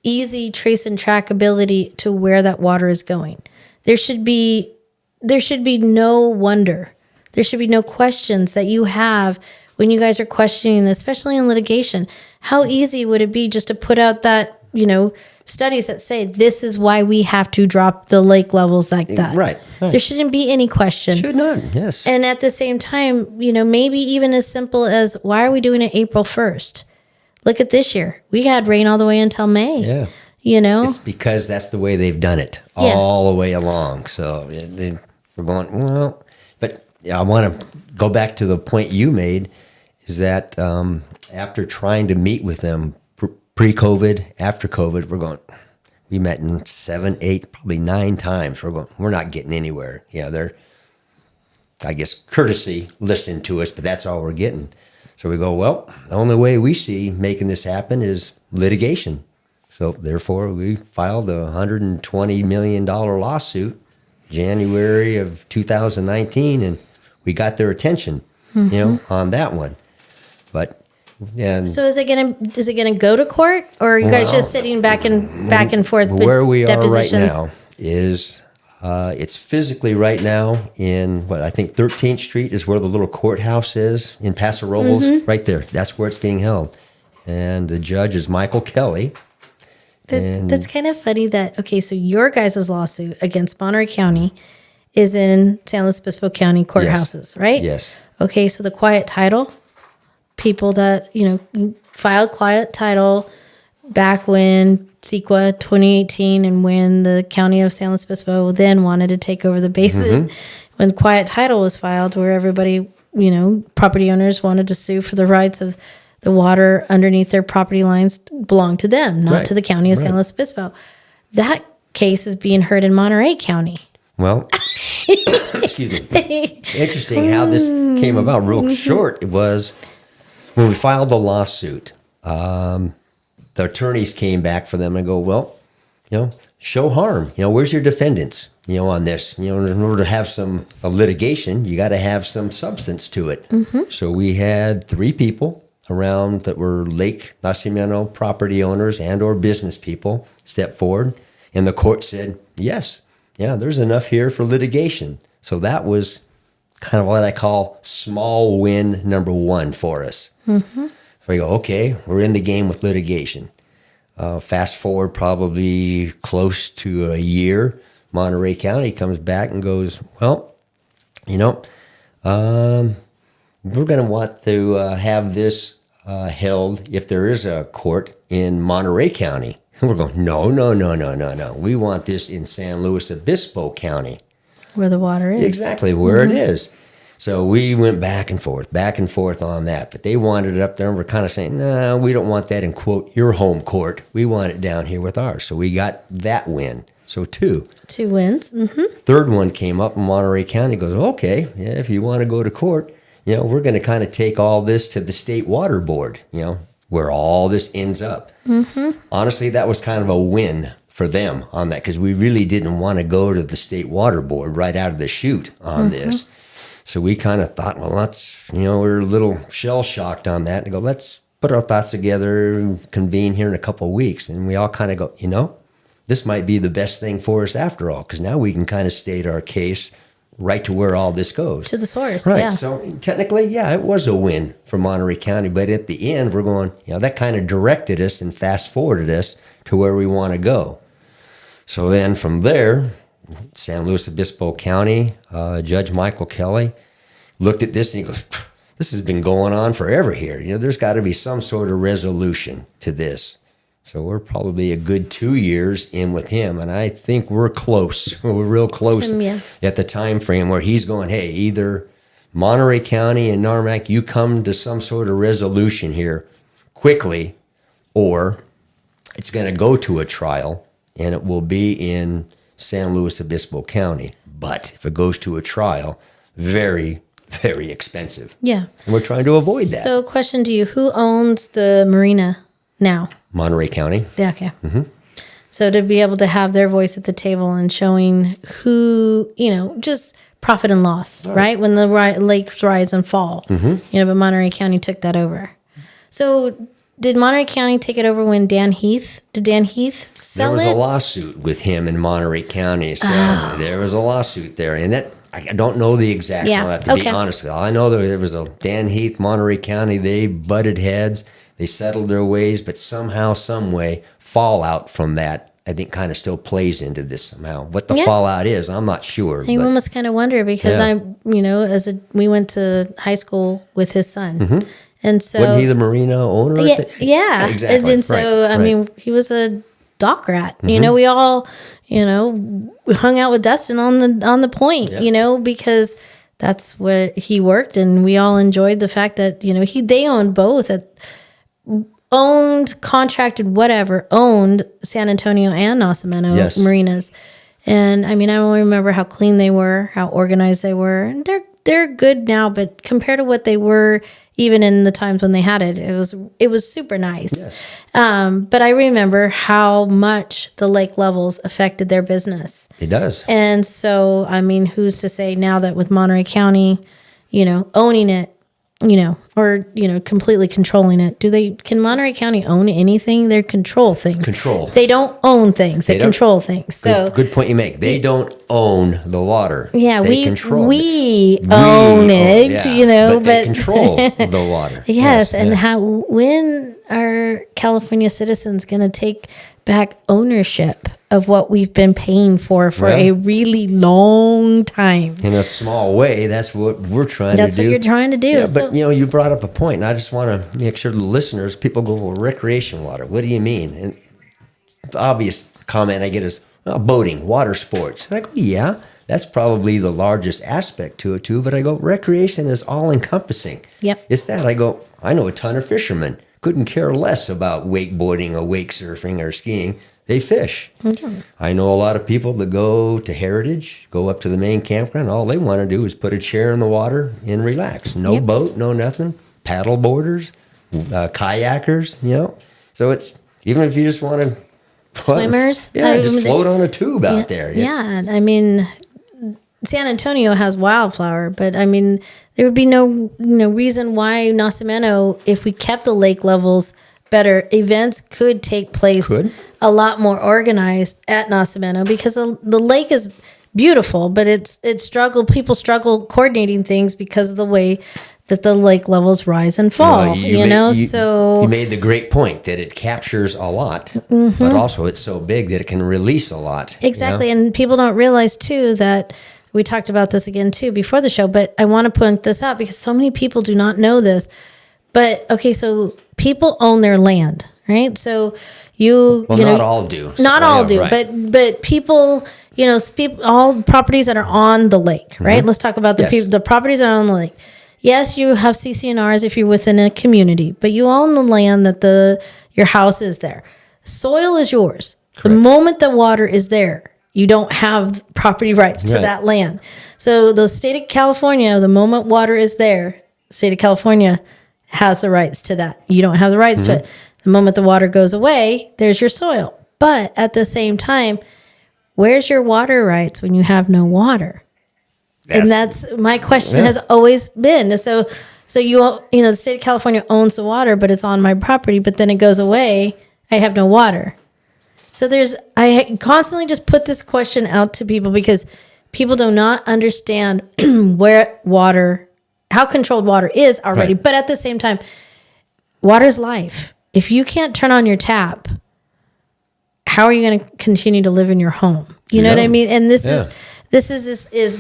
easy trace and trackability to where that water is going? There should be no wonder. There should be no questions that you have when you guys are questioning this, especially in litigation. How easy would it be just to put out that, studies that say this is why we have to drop the lake levels like that? Right. There shouldn't be any question. Should not, yes. And at the same time, maybe even as simple as why are we doing it April 1st? Look at this year. We had rain all the way until May. Yeah. It's because that's the way they've done it all the way along. So we're going, well, but I want to go back to the point you made is that after trying to meet with them pre-COVID, after COVID, we met in 7, 8, probably 9 times. We're not getting anywhere. They're, I guess, courtesy listened to us, but that's all we're getting. So we go, well, the only way we see making this happen is litigation. So therefore, we filed a $120 million lawsuit January of 2019, and we got their attention, on that one. But so is it gonna go to court, or are you guys just sitting back and forth? Where we are right depositions? now is it's physically right now in I think 13th Street is where the little courthouse is in Paso Robles, right there. That's where it's being held, and the judge is Michael Kelly. That's kind of funny so your guys' lawsuit against Monterey County is in San Luis Obispo County courthouses, right? Yes. Okay, so the quiet title, people that, filed quiet title back when CEQA 2018 and when the county of San Luis Obispo then wanted to take over the basin, when quiet title was filed where everybody, property owners wanted to sue for the rights of the water underneath their property lines belonged to them, not to the county of San Luis Obispo. That case is being heard in Monterey County. Well, excuse me. Interesting how this came about. Real short, it was when we filed the lawsuit. The attorneys came back for them and go, well, show harm. Where's your defendants? On this. In order to have a litigation, you got to have some substance to it. So we had 3 people around that were Lake Nacimiento property owners and or business people step forward, and the court said, yes, there's enough here for litigation. So that was kind of what I call small win number 1 for us. So we go, okay, we're in the game with litigation. Fast forward probably close to a year, Monterey County comes back and goes, well, we're going to want to have this held if there is a court in Monterey County. And we're going, no. We want this in San Luis Obispo County. Where the water is. Exactly, where it is. So we went back and forth on that. But they wanted it up there, and we're kind of saying, no, we don't want that in, quote, your home court. We want it down here with ours. So we got that win. So 2. 2 wins. Third one came up, and Monterey County goes, okay, if you want to go to court, we're going to kind of take all this to the State Water Board, where all this ends up. Honestly, that was kind of a win for them on that because we really didn't want to go to the State Water Board right out of the chute on this. So we kind of thought, well, we're a little shell shocked on that and go, let's put our thoughts together and convene here in a couple of weeks. And we all kind of go, this might be the best thing for us after all, because now we can kind of state our case right to where all this goes. To the source, right. yeah. So technically, it was a win for Monterey County. But at the end, we're going, that kind of directed us and fast forwarded us to where we want to go. So then from there, San Luis Obispo County, Judge Michael Kelly looked at this and he goes, this has been going on forever here. There's got to be some sort of resolution to this. So we're probably a good 2 years in with him, and I think we're close. We're real close at the time frame where he's going, hey, either Monterey County and NARMAC, you come to some sort of resolution here quickly, or it's going to go to a trial, and it will be in San Luis Obispo County. But if it goes to a trial, very, very expensive. Yeah. And we're trying to avoid that. So question to you, who owns the marina now? Monterey County. Yeah, okay. Mm-hmm. So to be able to have their voice at the table and showing who, just profit and loss, right? When the lakes rise and fall. Mm-hmm. But Monterey County took that over. So did Monterey County take it over when did Dan Heath sell it? There was a lawsuit with him in Monterey County. So there was a lawsuit there. And that, I don't know the exacts on that, to be honest with you. I know there was a Dan Heath, Monterey County, they butted heads. They settled their ways, but somehow, some way, fallout from that, I think, kind of still plays into this somehow. What the fallout is, I'm not sure. You almost kind of wonder because we went to high school with his son. Mm-hmm. And so, wasn't he the marina owner? Yeah, exactly. And so, I mean, he was a dock rat. Mm-hmm. We all, hung out with Dustin on the point, because that's where he worked, and we all enjoyed the fact that they owned both owned San Antonio and Nacimiento marinas. And I mean, I don't remember how clean they were, how organized they were. And they're good now, but compared to what they were even in the times when they had it, it was super nice. Yes. But I remember how much the lake levels affected their business. It does. And so, I mean, who's to say now that with Monterey County, owning it, or completely controlling it. Can Monterey County own anything? They control things. They don't own things. They control things. So good point you make. They don't own the water. Yeah, we control we own it, but they control the water. Yes, and when are California citizens going to take back ownership of what we've been paying for a really long time? In a small way, that's what we're trying to do. That's what you're trying to do. Yeah, but you brought up a point, and I just want to make sure the listeners, people go, well, recreation water, what do you mean? And the obvious comment I get is boating, water sports. And I go, yeah, that's probably the largest aspect to it too, but I go, recreation is all encompassing. Yep. It's that. I know a ton of fishermen, couldn't care less about wakeboarding or wake surfing or skiing. They fish. Okay. I know a lot of people that go to Heritage, go up to the main campground. All they want to do is put a chair in the water and relax. No boat, no nothing. Paddle boarders, kayakers, So it's, even if you just want to... Swimmers. Just float on a tube out there. I mean, San Antonio has wildflower, but I mean, there would be no reason why Nacimiento, if we kept the lake levels better, events could take place a lot more organized at Nacimiento, because the lake is beautiful, but people struggle coordinating things because of the way that the lake levels rise and fall. You made the great point that it captures a lot, but also it's so big that it can release a lot. Exactly, and people don't realize too that we talked about this again too before the show, but I want to point this out because so many people do not know this. But okay, so people own their land, right? So not all do. Not all do, right. but people, all properties that are on the lake, right? Mm-hmm. Let's talk about the properties that are on the lake. Yes, you have CC&Rs if you're within a community, but you own the land that your house is there. Soil is yours. Correct. The moment the water is there, you don't have property rights to that land. So the state of California, the moment water is there, state of California has the rights to that. You don't have the rights to it. The moment the water goes away, there's your soil. But at the same time, where's your water rights when you have no water? And that's my question has always been. So the state of California owns the water, but it's on my property, but then it goes away. I have no water. So I constantly just put this question out to people because people do not understand how controlled water is already. Right. But at the same time, water's life. If you can't turn on your tap, how are you going to continue to live in your home? You know what I mean? And this is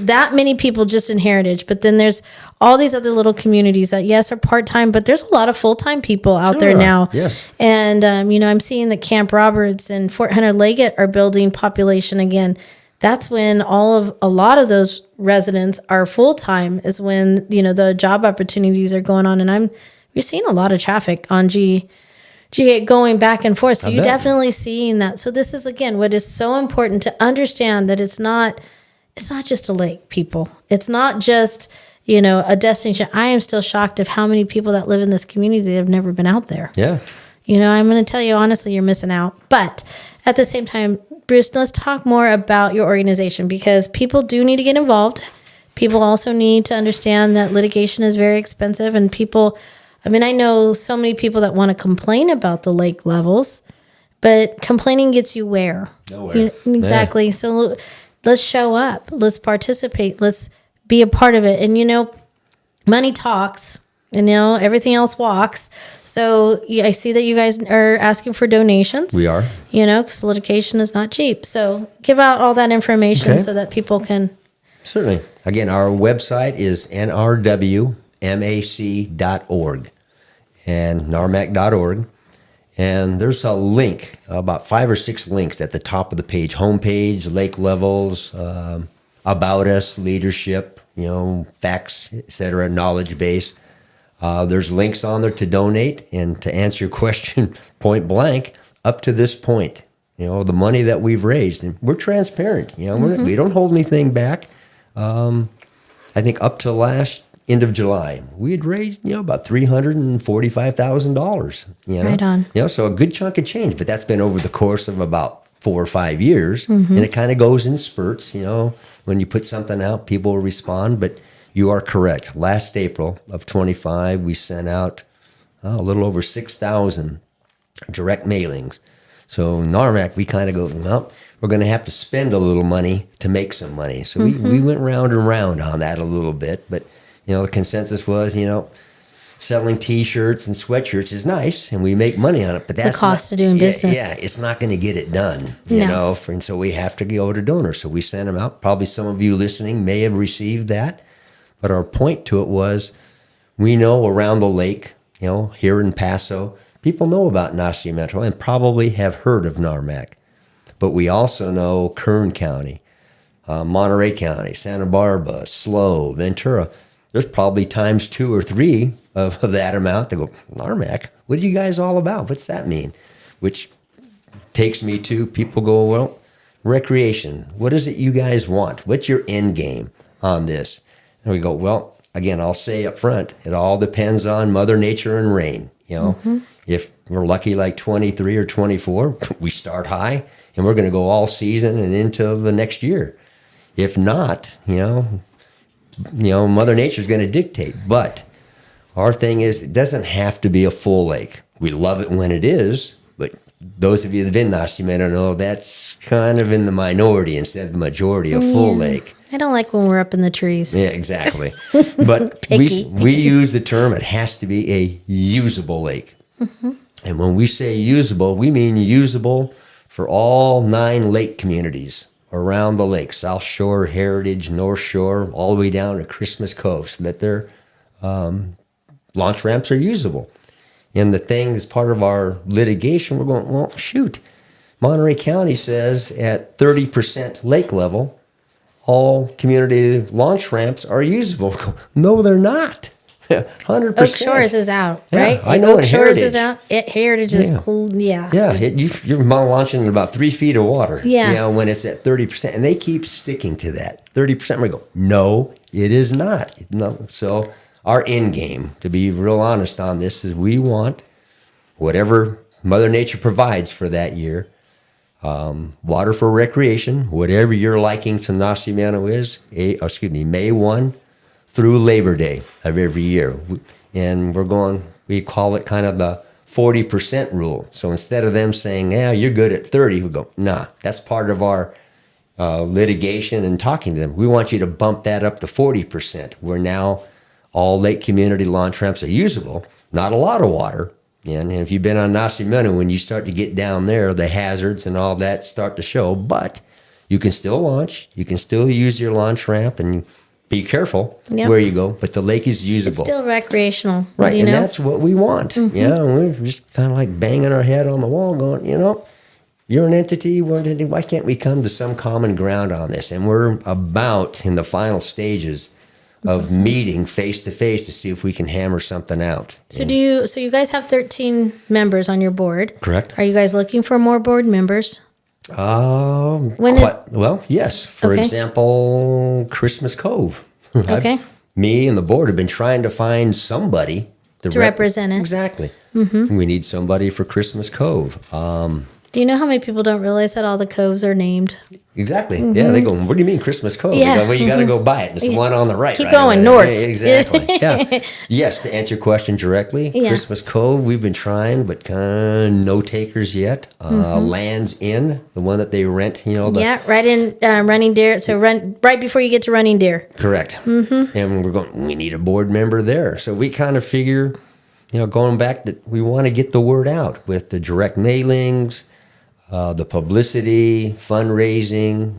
that many people just in Heritage, but then there's all these other little communities that are part-time, but there's a lot of full-time people out there now. Yes. And I'm seeing that Camp Roberts and Fort Hunter Leggett are building population again. That's when a lot of those residents are full-time is when, the job opportunities are going on. And we're seeing a lot of traffic on G8 going back and forth. So you're definitely seeing that. So this is, again, what is so important to understand that it's not just a lake, people. It's not just, a destination. I am still shocked of how many people that live in this community that have never been out there. Yeah. I'm going to tell you, honestly, you're missing out. But at the same time, Bruce, let's talk more about your organization because people do need to get involved. People also need to understand that litigation is very expensive and I know so many people that want to complain about the lake levels, but complaining gets you where? Nowhere. Exactly. Yeah. So let's show up. Let's participate. Let's be a part of it. And, money talks. Everything else walks. So I see that you guys are asking for donations. We are. Because litigation is not cheap. So give out all that information so that people can. Certainly. Again, our website is nrwmac.org and narmac.org. And there's a link, about 5 or 6 links at the top of the page. Homepage, lake levels, about us, leadership, facts, etc., knowledge base. There's links on there to donate and to answer your question point blank. Up to this point, the money that we've raised, and we're transparent. We don't hold anything back. I think up to last end of July, we had raised about $345,000. Right on. So a good chunk of change, but that's been over the course of about 4 or 5 years, and it kind of goes in spurts. When you put something out, people will respond, but. You are correct. Last April of 25, we sent out a little over 6,000 direct mailings. So NARMAC, we kind of go, well, we're going to have to spend a little money to make some money. So we went round and round on that a little bit. But, the consensus was, selling T-shirts and sweatshirts is nice, and we make money on it. But that's the cost of doing business. Yeah, it's not going to get it done, No. And so we have to go to donors. So we sent them out. Probably some of you listening may have received that. But our point to it was, we know around the lake, here in Paso, people know about Nacimiento and probably have heard of NARMAC. But we also know Kern County, Monterey County, Santa Barbara, SLO, Ventura. There's probably times 2 or 3 of that amount. They go, NARMAC, what are you guys all about? What's that mean? Which takes me to people go, well, recreation. What is it you guys want? What's your end game on this? And we go, well, again, I'll say up front, it all depends on Mother Nature and rain. If we're lucky like 23 or 24, we start high and we're going to go all season and into the next year. If not, Mother Nature's going to dictate. But our thing is, it doesn't have to be a full lake. We love it when it is, but those of you that have been Nacimiento know that's kind of in the minority instead of the majority of full lake. I don't like when we're up in the trees. Yeah, exactly. But we use the term, it has to be a usable lake. And when we say usable, we mean usable for all 9 lake communities around the lake, South Shore, Heritage, North Shore, all the way down to Christmas Cove, so that their launch ramps are usable. And the thing is part of our litigation, we're going, well, shoot, Monterey County says at 30% lake level, all community launch ramps are usable. No, they're not. 100%. Oak Shores is out, right? I know Oak Shores is Heritage. out. Heritage is cool. Yeah. Yeah, you're launching in about 3 feet of water. Yeah. When it's at 30%, and they keep sticking to that 30%. We go, no, it is not. No. So our end game, to be real honest on this, is we want whatever Mother Nature provides for that year. Water for recreation, whatever your liking to Nacimiento is, May 1 through Labor Day of every year. And we call it kind of the 40% rule. So instead of them saying, yeah, you're good at 30, we go, nah, that's part of our litigation and talking to them. We want you to bump that up to 40%, where now all lake community launch ramps are usable, not a lot of water. And if you've been on Nacimiento, when you start to get down there, the hazards and all that start to show, but you can still launch, you can still use your launch ramp, and be careful where you go, but the lake is usable. It's still recreational. Right, and that's what we want. Yeah, we're just kind of like banging our head on the wall going, you're an entity, why can't we come to some common ground on this? And we're about in the final stages of meeting face to face to see if we can hammer something out. So you guys have 13 members on your board. Correct. Are you guys looking for more board members? Yes. For example, Christmas Cove. Okay. Me and the board have been trying to find somebody to represent it. Exactly. We need somebody for Christmas Cove. Do you know how many people don't realize that all the coves are named? Exactly. Yeah, they go, what do you mean Christmas Cove? Yeah. They go, well, you got to go buy it. It's the one on the right. Keep going, north. Exactly. Yeah. Yes, to answer your question directly, Christmas Cove, we've been trying, but no takers yet. Lands Inn, the one that they rent, right in Running Deer. So right before you get to Running Deer. Correct. And we're going, we need a board member there. So we kind of figure, going back, that we want to get the word out with the direct mailings, the publicity, fundraising,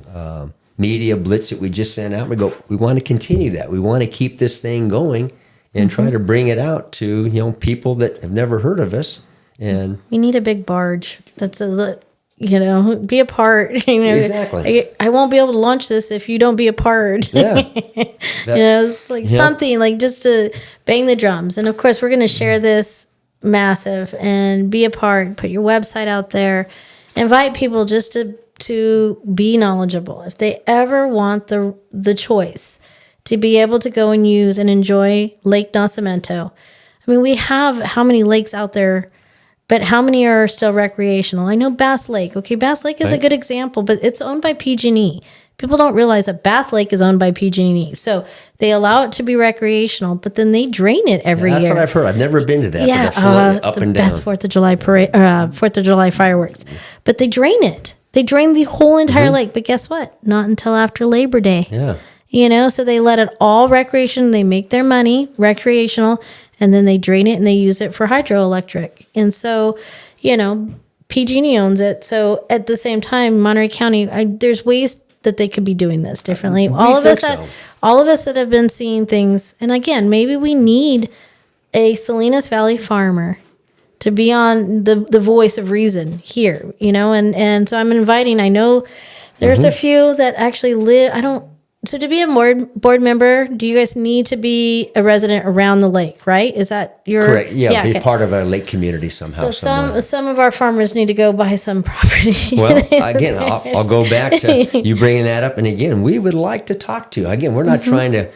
media blitz that we just sent out. We want to continue that. We want to keep this thing going and try to bring it out to, people that have never heard of us. And we need a big barge. That's be a part. Exactly. I won't be able to launch this if you don't be a part. Yeah. It's like something like just to bang the drums. And of course, we're going to share this massive and be a part, put your website out there. Invite people just to be knowledgeable. If they ever want the choice to be able to go and use and enjoy Lake Nacimiento. I mean, we have how many lakes out there, but how many are still recreational? I know Bass Lake. Okay, Bass Lake is a good example, but it's owned by PG&E. People don't realize that Bass Lake is owned by PG&E. So they allow it to be recreational, but then they drain it every year. That's what I've heard. I've never been to that. Yeah, up the and best down. 4th of July parade, 4th of July fireworks. But they drain it. They drain the whole entire lake. But guess what? Not until after Labor Day. Yeah. So they let it all recreation. They make their money recreational, and then they drain it and they use it for hydroelectric. And so, PG&E owns it. So at the same time, Monterey County, there's ways that they could be doing this differently. All of us that have been seeing things, and again, maybe we need a Salinas Valley farmer to be on the voice of reason here, and so I'm inviting. I know there's a few that actually live. So to be a board member, do you guys need to be a resident around the lake, right? Is that your correct? Yeah, be part of a lake community somehow. So some of our farmers need to go buy some property. Well, again, I'll go back to you bringing that up, and again, we would like to talk to. Again, we're not trying to,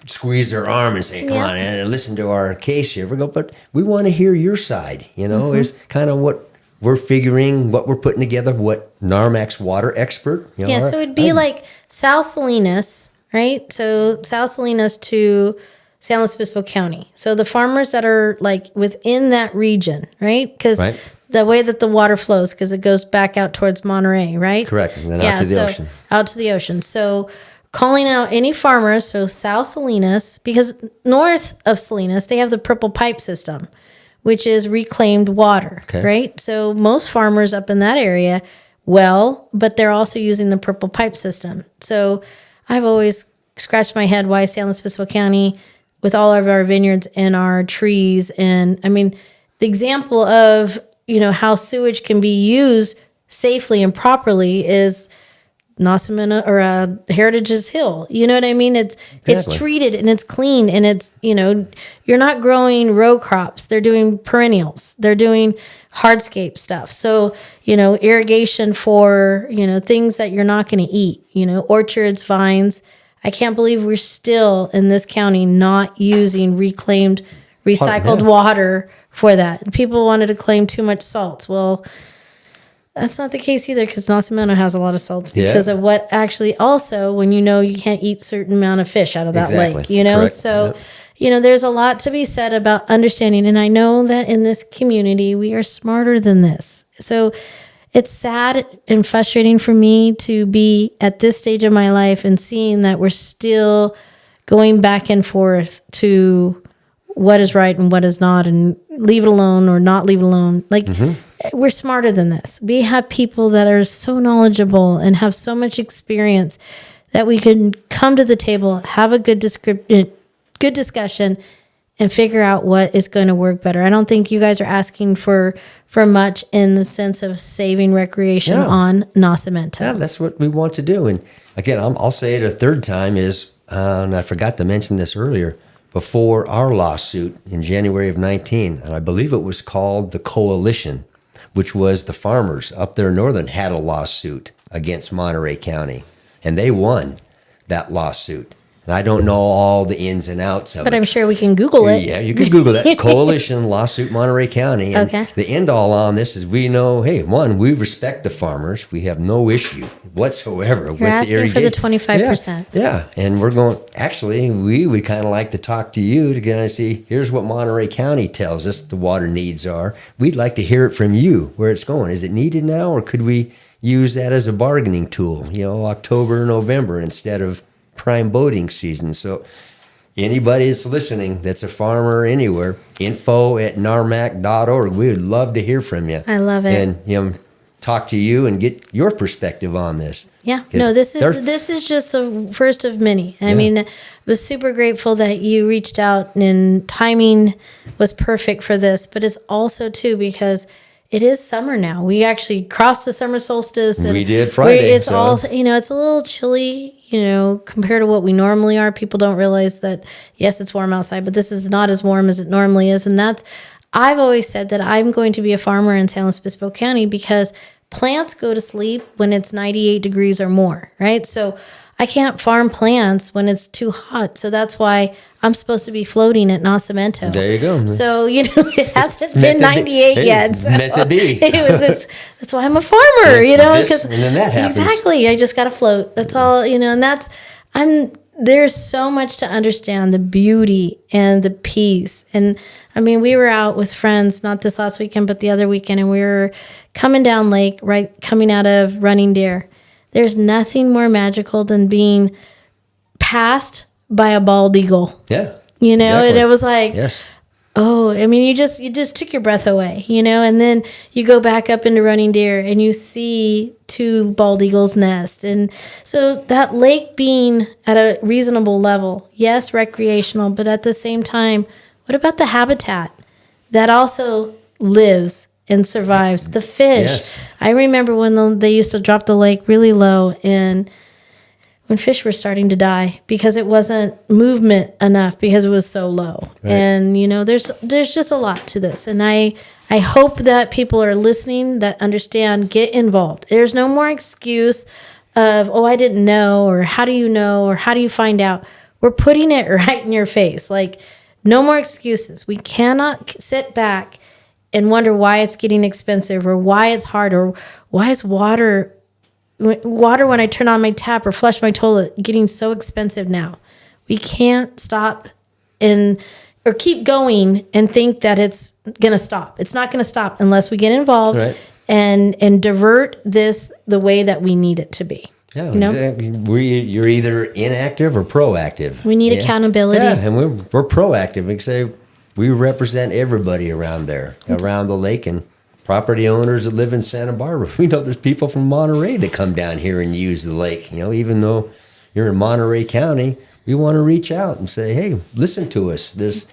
squeeze their arm and say, "Come on, and listen to our case here." But we want to hear your side. Is kind of what we're figuring, what we're putting together, what NARMAC's water expert. So it'd be like South Salinas, right? So South Salinas to San Luis Obispo County. So the farmers that are like within that region, right? Because the way that the water flows, because it goes back out towards Monterey, right? Correct. And then out to the ocean. Out to the ocean. So calling out any farmers, so South Salinas, because north of Salinas, they have the Purple Pipe system, which is reclaimed water, right? So most farmers up in that area, but they're also using the Purple Pipe system. So I've always scratched my head why San Luis Obispo County, with all of our vineyards and our trees, and I mean, the example of, how sewage can be used safely and properly is Nacimiento or Heritage's Hill. You know what I mean? It's treated and it's clean, and it's, you're not growing row crops. They're doing perennials. They're doing hardscape stuff. So, irrigation for, things that you're not going to eat, orchards, vines. I can't believe we're still in this county not using reclaimed, recycled water for that. People wanted to claim too much salts. Well, That's not the case either, because Nacimiento has a lot of salts Yeah. because of what actually also when you can't eat certain amount of fish out of that Exactly. lake, Correct. So, Yep. there's a lot to be said about understanding. And I know that in this community, we are smarter than this. So it's sad and frustrating for me to be at this stage of my life and seeing that we're still going back and forth to what is right and what is not, and leave it alone or not leave it alone. Like, we're smarter than this. We have people that are so knowledgeable and have so much experience that we can come to the table, have a good discussion, and figure out what is going to work better. I don't think you guys are asking for much in the sense of saving recreation Yeah. on Nacimiento. Yeah, that's what we want to do. And again, I'll say it a third time is, and I forgot to mention this earlier, before our lawsuit in January of 19, and I believe it was called the Coalition, which was the farmers up there northern had a lawsuit against Monterey County, and they won that lawsuit. And I don't know all the ins and outs of it. But I'm sure we can Google it. Yeah, you can Google that. Coalition lawsuit Monterey County. And Okay. the end all on this is we know, hey, one, we respect the farmers. We have no issue whatsoever with the asking for the irrigation. 25%. Yeah. And we're going, actually, we would kind of like to talk to you to kind of see, here's what Monterey County tells us the water needs are. We'd like to hear it from you, where it's going. Is it needed now, or could we use that as a bargaining tool, October, November instead of prime boating season? So anybody that's listening that's a farmer anywhere, info@narmac.org. We would love to hear from you. I love it. And talk to you and get your perspective on this. Yeah, 'Cause no, this they're- is just the first of many. I mean, I was super grateful that you reached out, and timing was perfect for this. But it's also too because it is summer now. We actually crossed the summer solstice, and We did Friday, It's so- all it's a little chilly, compared to what we normally are. People don't realize that yes, it's warm outside, but this is not as warm as it normally is, and that's. I've always said that I'm going to be a farmer in San Luis Obispo County because plants go to sleep when it's 98 degrees or more, right? So I can't farm plants when it's too hot. So that's why I'm supposed to be floating at Nacimiento. There you go. So, it hasn't been meant to be. 98 Hey, yet. So meant to be. that's why I'm a farmer, This, and then that happens. Exactly. I just got to float. That's all, and there's so much to understand, the beauty and the peace. And I mean, we were out with friends, not this last weekend, but the other weekend, and we were coming down lake, right, coming out of Running Deer. There's nothing more magical than being passed by a bald eagle, Yeah. and Exactly. it was like, Yes. oh, I mean, you just took your breath away, and then you go back up into Running Deer and you see two bald eagles nest. And so that lake being at a reasonable level, yes, recreational, but at the same time, what about the habitat that also lives and survives? The fish. Yes. I remember when they used to drop the lake really low, and when fish were starting to die because it wasn't movement enough because it was so low. Right. And there's just a lot to this, and I hope that people are listening that understand, get involved. There's no more excuse of, oh, I didn't know, or how do you know, or how do you find out. We're putting it right in your face. Like, no more excuses. We cannot sit back and wonder why it's getting expensive, or why it's hard, or why is water when I turn on my tap or flush my toilet getting so expensive now. We can't stop or keep going and think that it's going to stop. It's not going to stop unless we get involved Right. and divert this the way that we need it to be. Yeah, exactly. You're either inactive or proactive. We need accountability. Yeah, and we're proactive. We say we represent everybody around there, around the lake, and property owners that live in Santa Barbara. We know there's people from Monterey that come down here and use the lake. Even though you're in Monterey County, we want to reach out and say, hey, listen to us. There's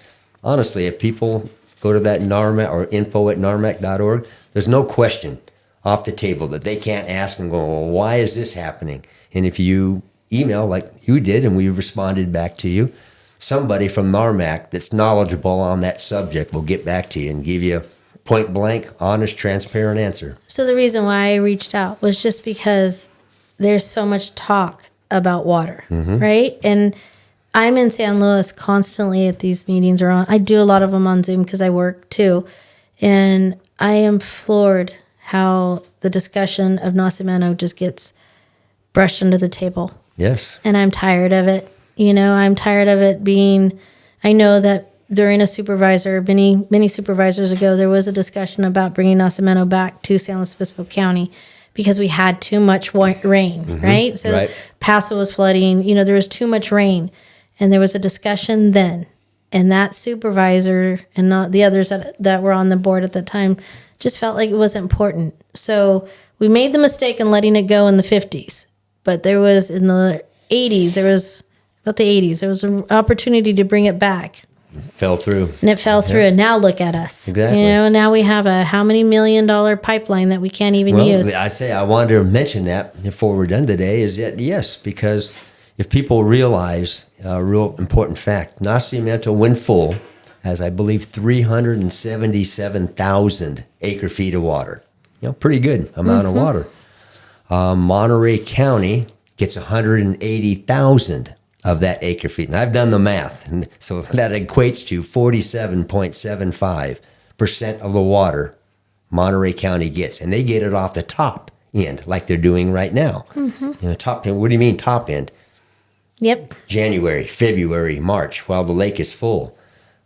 honestly, if people go to that NARMAC or info@narmac.org, there's no question off the table that they can't ask and go, well, why is this happening? And if you email like you did and we responded back to you, somebody from NARMAC that's knowledgeable on that subject will get back to you and give you a point blank, honest, transparent answer. So the reason why I reached out was just because there's so much talk about water, right? And I'm in San Luis constantly at these meetings, I do a lot of them on Zoom because I work too. And I am floored how the discussion of Nacimiento just gets brushed under the table. Yes. And I'm tired of it. I'm tired of it being, I know that during many supervisors ago, there was a discussion about bringing Nacimiento back to San Luis Obispo County because we had too much rain, right? So right. Paso was flooding, there was too much rain. And there was a discussion then. And that supervisor and not the others that were on the board at that time just felt like it wasn't important. So we made the mistake in letting it go in the 50s. But there was in the 80s, there was an opportunity to bring it back. Fell through. And it fell through. And now look at us. Exactly. Now we have a how many $1 million pipeline that we can't even use. I wanted to mention that before we're done today is that, yes, because if people realize a real important fact, Nacimiento, when full, has, I believe, 377,000 acre feet of water. Pretty good amount of water. Monterey County gets 180,000 of that acre feet. And I've done the math. And so that equates to 47.75% of the water Monterey County gets. And they get it off the top end like they're doing right now. Top end. What do you mean top end? Yep. January, February, March, while the lake is full.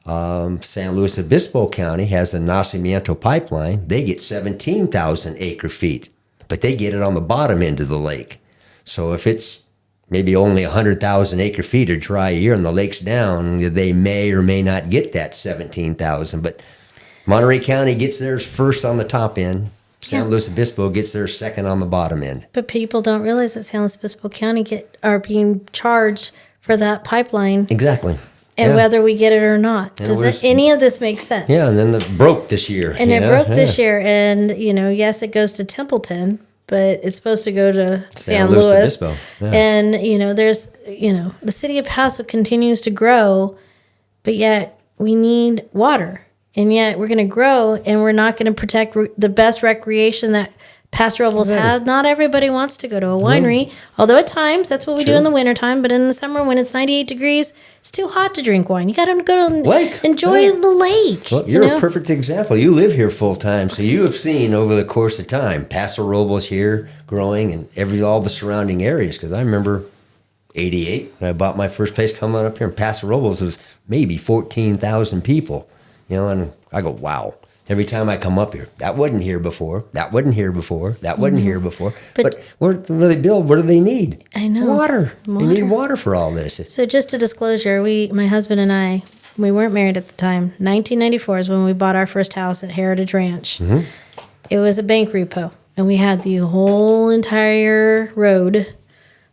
San Luis Obispo County has a Nacimiento pipeline. They get 17,000 acre feet, but they get it on the bottom end of the lake. So if it's maybe only 100,000 acre feet or dry year and the lake's down, they may or may not get that 17,000. But Monterey County gets theirs first on the top end. San Luis Obispo gets theirs second on the bottom end. But people don't realize that San Luis Obispo County are being charged for that pipeline. Exactly. And whether we get it or not. Does any of this make sense? Yeah, and then it broke this year. And it broke this year. And, yes, it goes to Templeton, but it's supposed to go to San Luis. Obispo. Yeah. And, there's, the city of Paso continues to grow, but yet we need water. And yet we're going to grow and we're not going to protect the best recreation that Paso Robles had. Not everybody wants to go to a winery, although at times that's what we do in the wintertime. But in the summer when it's 98 degrees, it's too hot to drink wine. You got to go to enjoy the lake. Well, you're a perfect example. You live here full time, so you have seen over the course of time Paso Robles here growing and all the surrounding areas. Because I remember 88 when I bought my first place coming up here in Paso Robles was maybe 14,000 people. And I go, wow. Every time I come up here, that wasn't here before. That wasn't here before. That wasn't here before. But what do they build? What do they need? I know. Water. They need water for all this. So just a disclosure, my husband and I, we weren't married at the time. 1994 is when we bought our first house at Heritage Ranch. It was a bank repo. And we had the whole entire road,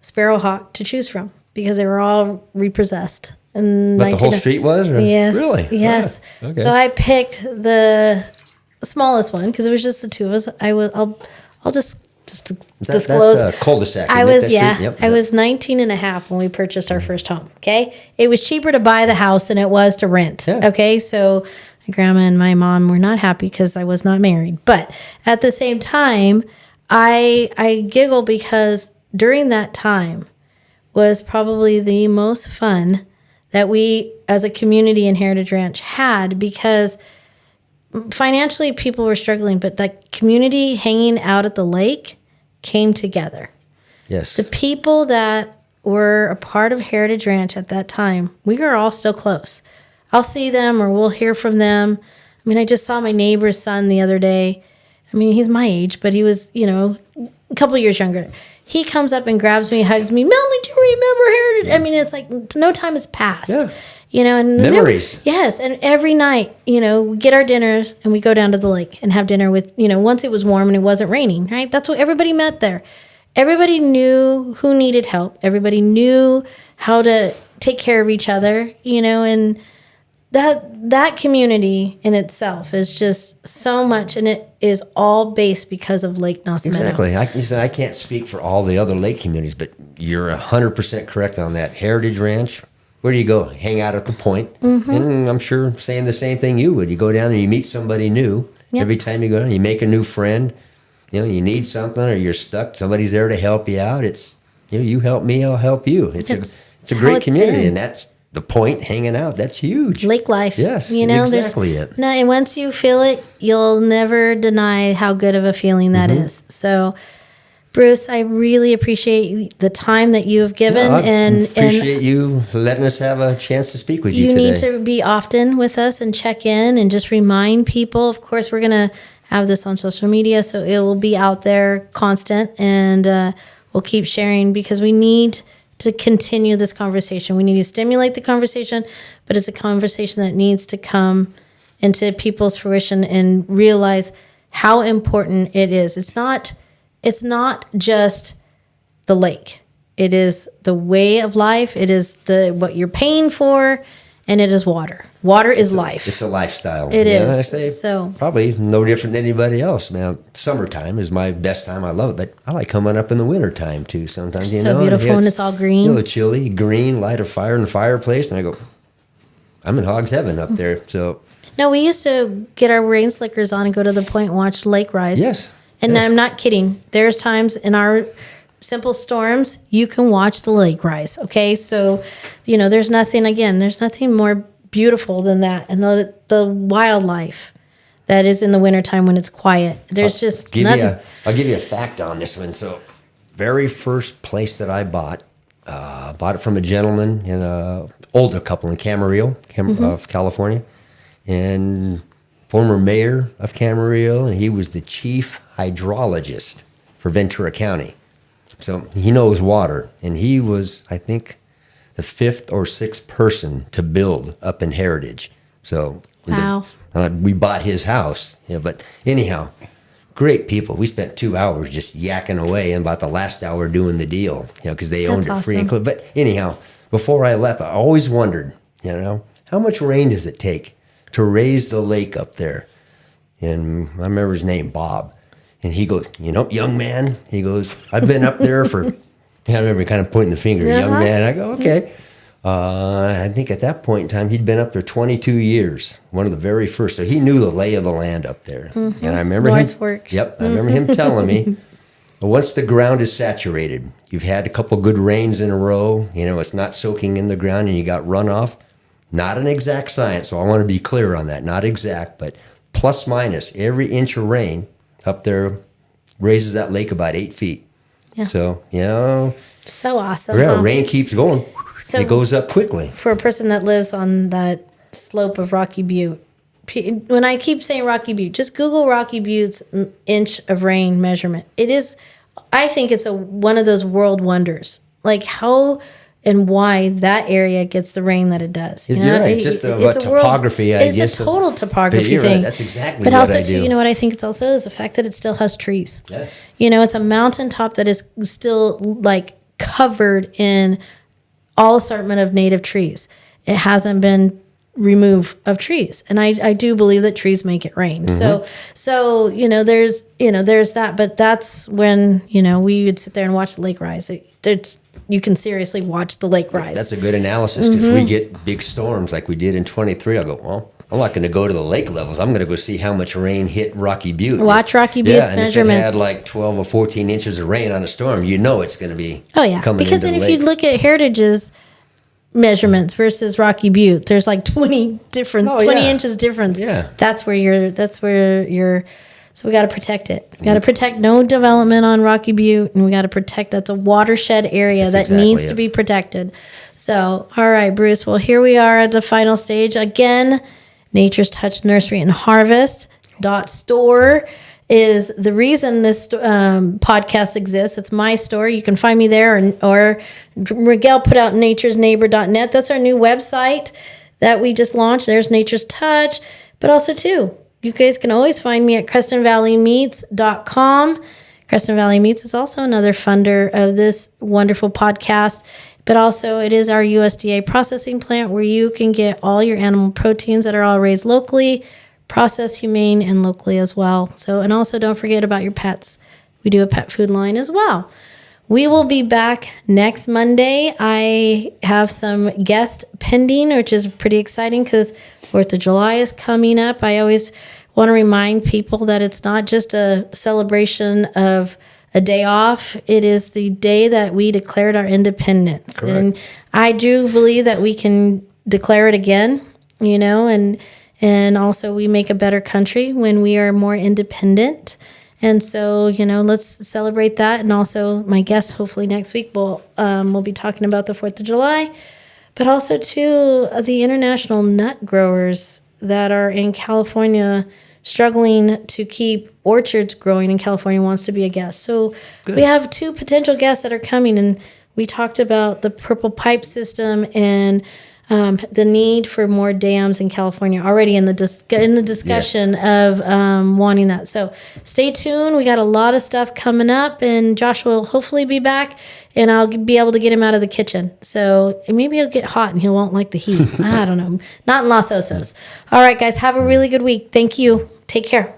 Sparrowhawk, to choose from because they were all repossessed. But the whole street was? Or? Yes. Really? Yes. Ah, okay. So I picked the smallest one because it was just the two of us. I'll just disclose. That's a cul-de-sac. I was, Yep. I was 19 and a half when we purchased our first home. Okay. It was cheaper to buy the house than it was to rent. Yeah. Okay. So my grandma and my mom were not happy because I was not married. But at the same time, I giggle because during that time was probably the most fun that we as a community in Heritage Ranch had because financially people were struggling, but that community hanging out at the lake came together. Yes. The people that were a part of Heritage Ranch at that time, we were all still close. I'll see them or we'll hear from them. I mean, I just saw my neighbor's son the other day. I mean, he's my age, but he was, a couple years younger. He comes up and grabs me, hugs me. Melanie, do you remember Heritage? I mean, it's like no time has passed. Yeah. And memories. Yes, and every night, we get our dinners and we go down to the lake and have dinner with, once it was warm and it wasn't raining, right? That's what everybody met there. Everybody knew who needed help. Everybody knew how to take care of each other, and that community in itself is just so much, and it is all based because of Lake Nacimiento. Exactly. I can't speak for all the other lake communities, but you're 100% correct on that. Heritage Ranch, where do you go? Hang out at the point. And I'm sure saying the same thing you would. You go down there, you meet somebody new. Yep. Every time you go down, you make a new friend. You need something or you're stuck. Somebody's there to help you out. It's, you help me, I'll help you. It's a great community, and that's the point hanging out. That's huge. Lake life. Yes, there's exactly it. No, and once you feel it, you'll never deny how good of a feeling that is. So, Bruce, I really appreciate the time that you have given, I and appreciate you letting us have a chance to speak with you you today. need to be often with us and check in and just remind people. Of course, we're going to have this on social media, so it will be out there constant, and we'll keep sharing because we need to continue this conversation. We need to stimulate the conversation, but it's a conversation that needs to come into people's fruition and realize how important it is. It's not just the lake. It is the way of life. It is what you're paying for, and it is water. Water is life. It's a lifestyle. It is. I say So probably no different than anybody else. Man, summertime is my best time. I love it, but I like coming up in the wintertime too. Sometimes So beautiful, and it's all green. A little chilly, green, light a fire in the fireplace, and I go, I'm in hog's heaven up there. So No, we used to get our rain slickers on and go to the point and watch lake rise. yes, And yes. I'm not kidding. There's times in our simple storms you can watch the lake rise. Okay, so there's nothing more beautiful than that, and the wildlife that is in the wintertime when it's quiet. There's just nothing. I'll give you a fact on this one. So, very first place that I bought it from a gentleman in a older couple in Camarillo, of California, and former mayor of Camarillo, and he was the chief hydrologist for Ventura County. So he knows water, and he was, I think, the 5th or 6th person to build up in Heritage. So Wow. we bought his house. But anyhow, great people. We spent 2 hours just yakking away, and about the last hour doing the deal, because they owned That's it free and awesome. clear. But anyhow, before I left, I always wondered, how much rain does it take to raise the lake up there? And I remember his name, Bob. And he goes, young man, he goes, I've been up there for, I remember kind of pointing the finger, young Uh-huh. man. I go, okay. I think at that point in time, he'd been up there 22 years, one of the very first. So he knew the lay of the land up there. And I remember Northwork. I remember him telling me, once the ground is saturated, you've had a couple good rains in a row, it's not soaking in the ground and you got runoff. Not an exact science, so I want to be clear on that. Not exact, but plus minus every inch of rain up there raises that lake about 8 feet. Yeah. So, So awesome. yeah, huh? rain keeps going. So- it goes up quickly. For a person that lives on that slope of Rocky Butte, when I keep saying Rocky Butte, just Google Rocky Butte's inch of rain measurement. I think it's one of those world wonders. Like how and why that area gets the rain that it does. You're right. Just topography, I guess. It's a total topography you're right. thing. That's exactly but what also, I do. too, you know what I think it's also is the fact that it still has trees. Yes. It's a mountaintop that is still like covered in all assortment of native trees. It hasn't been removed of trees, and I do believe that trees make it rain. Mm-hmm. So there's that, but that's when we would sit there and watch the lake rise. You can seriously watch the lake rise. That's a good analysis. If we get big storms like we did in 23, I'll go, well, I'm not going to go to the lake levels. I'm going to go see how much rain hit Rocky Butte. Watch Rocky Butte's and measurement. if it had like 12 or 14 inches of rain on a storm, it's going to be Oh yeah, coming because into then the if you lake. look at Heritage's measurements versus Rocky Butte, there's like 20 difference, Oh, 20 yeah. inches difference. Yeah. That's where you're. So we got to protect it. We got to protect no development on Rocky Butte, and we got to protect. That's a watershed area That's that exactly needs to it. be protected. So, all right, Bruce. Well, here we are at the final stage again. Nature's Touch Nursery and Harvest .store is the reason this podcast exists. It's my store. You can find me there, or Miguel put out naturesneighbor.net. That's our new website that we just launched. There's Nature's Touch, but also too, you guys can always find me at CrestonValleyMeats.com. Creston Valley Meats is also another funder of this wonderful podcast, but also it is our USDA processing plant where you can get all your animal proteins that are all raised locally, processed humane and locally as well. So, and also don't forget about your pets. We do a pet food line as well. We will be back next Monday. I have some guests pending, which is pretty exciting because 4th of July is coming up. I always want to remind people that it's not just a celebration of a day off. It is the day that we declared our independence. Correct. And I do believe that we can declare it again, and also we make a better country when we are more independent. And so, let's celebrate that. And also my guest, hopefully next week, we'll be talking about the 4th of July, but also too, the international nut growers that are in California struggling to keep orchards growing in California wants to be a guest. So we have 2 potential guests that are coming, and we talked about the purple pipe system and the need for more dams in California already in the discussion of wanting that. So stay tuned. We got a lot of stuff coming up, and Joshua will hopefully be back, and I'll be able to get him out of the kitchen. So maybe he'll get hot and he won't like the heat. I don't know. Not in Los Osos. All right, guys, have a really good week. Thank you. Take care.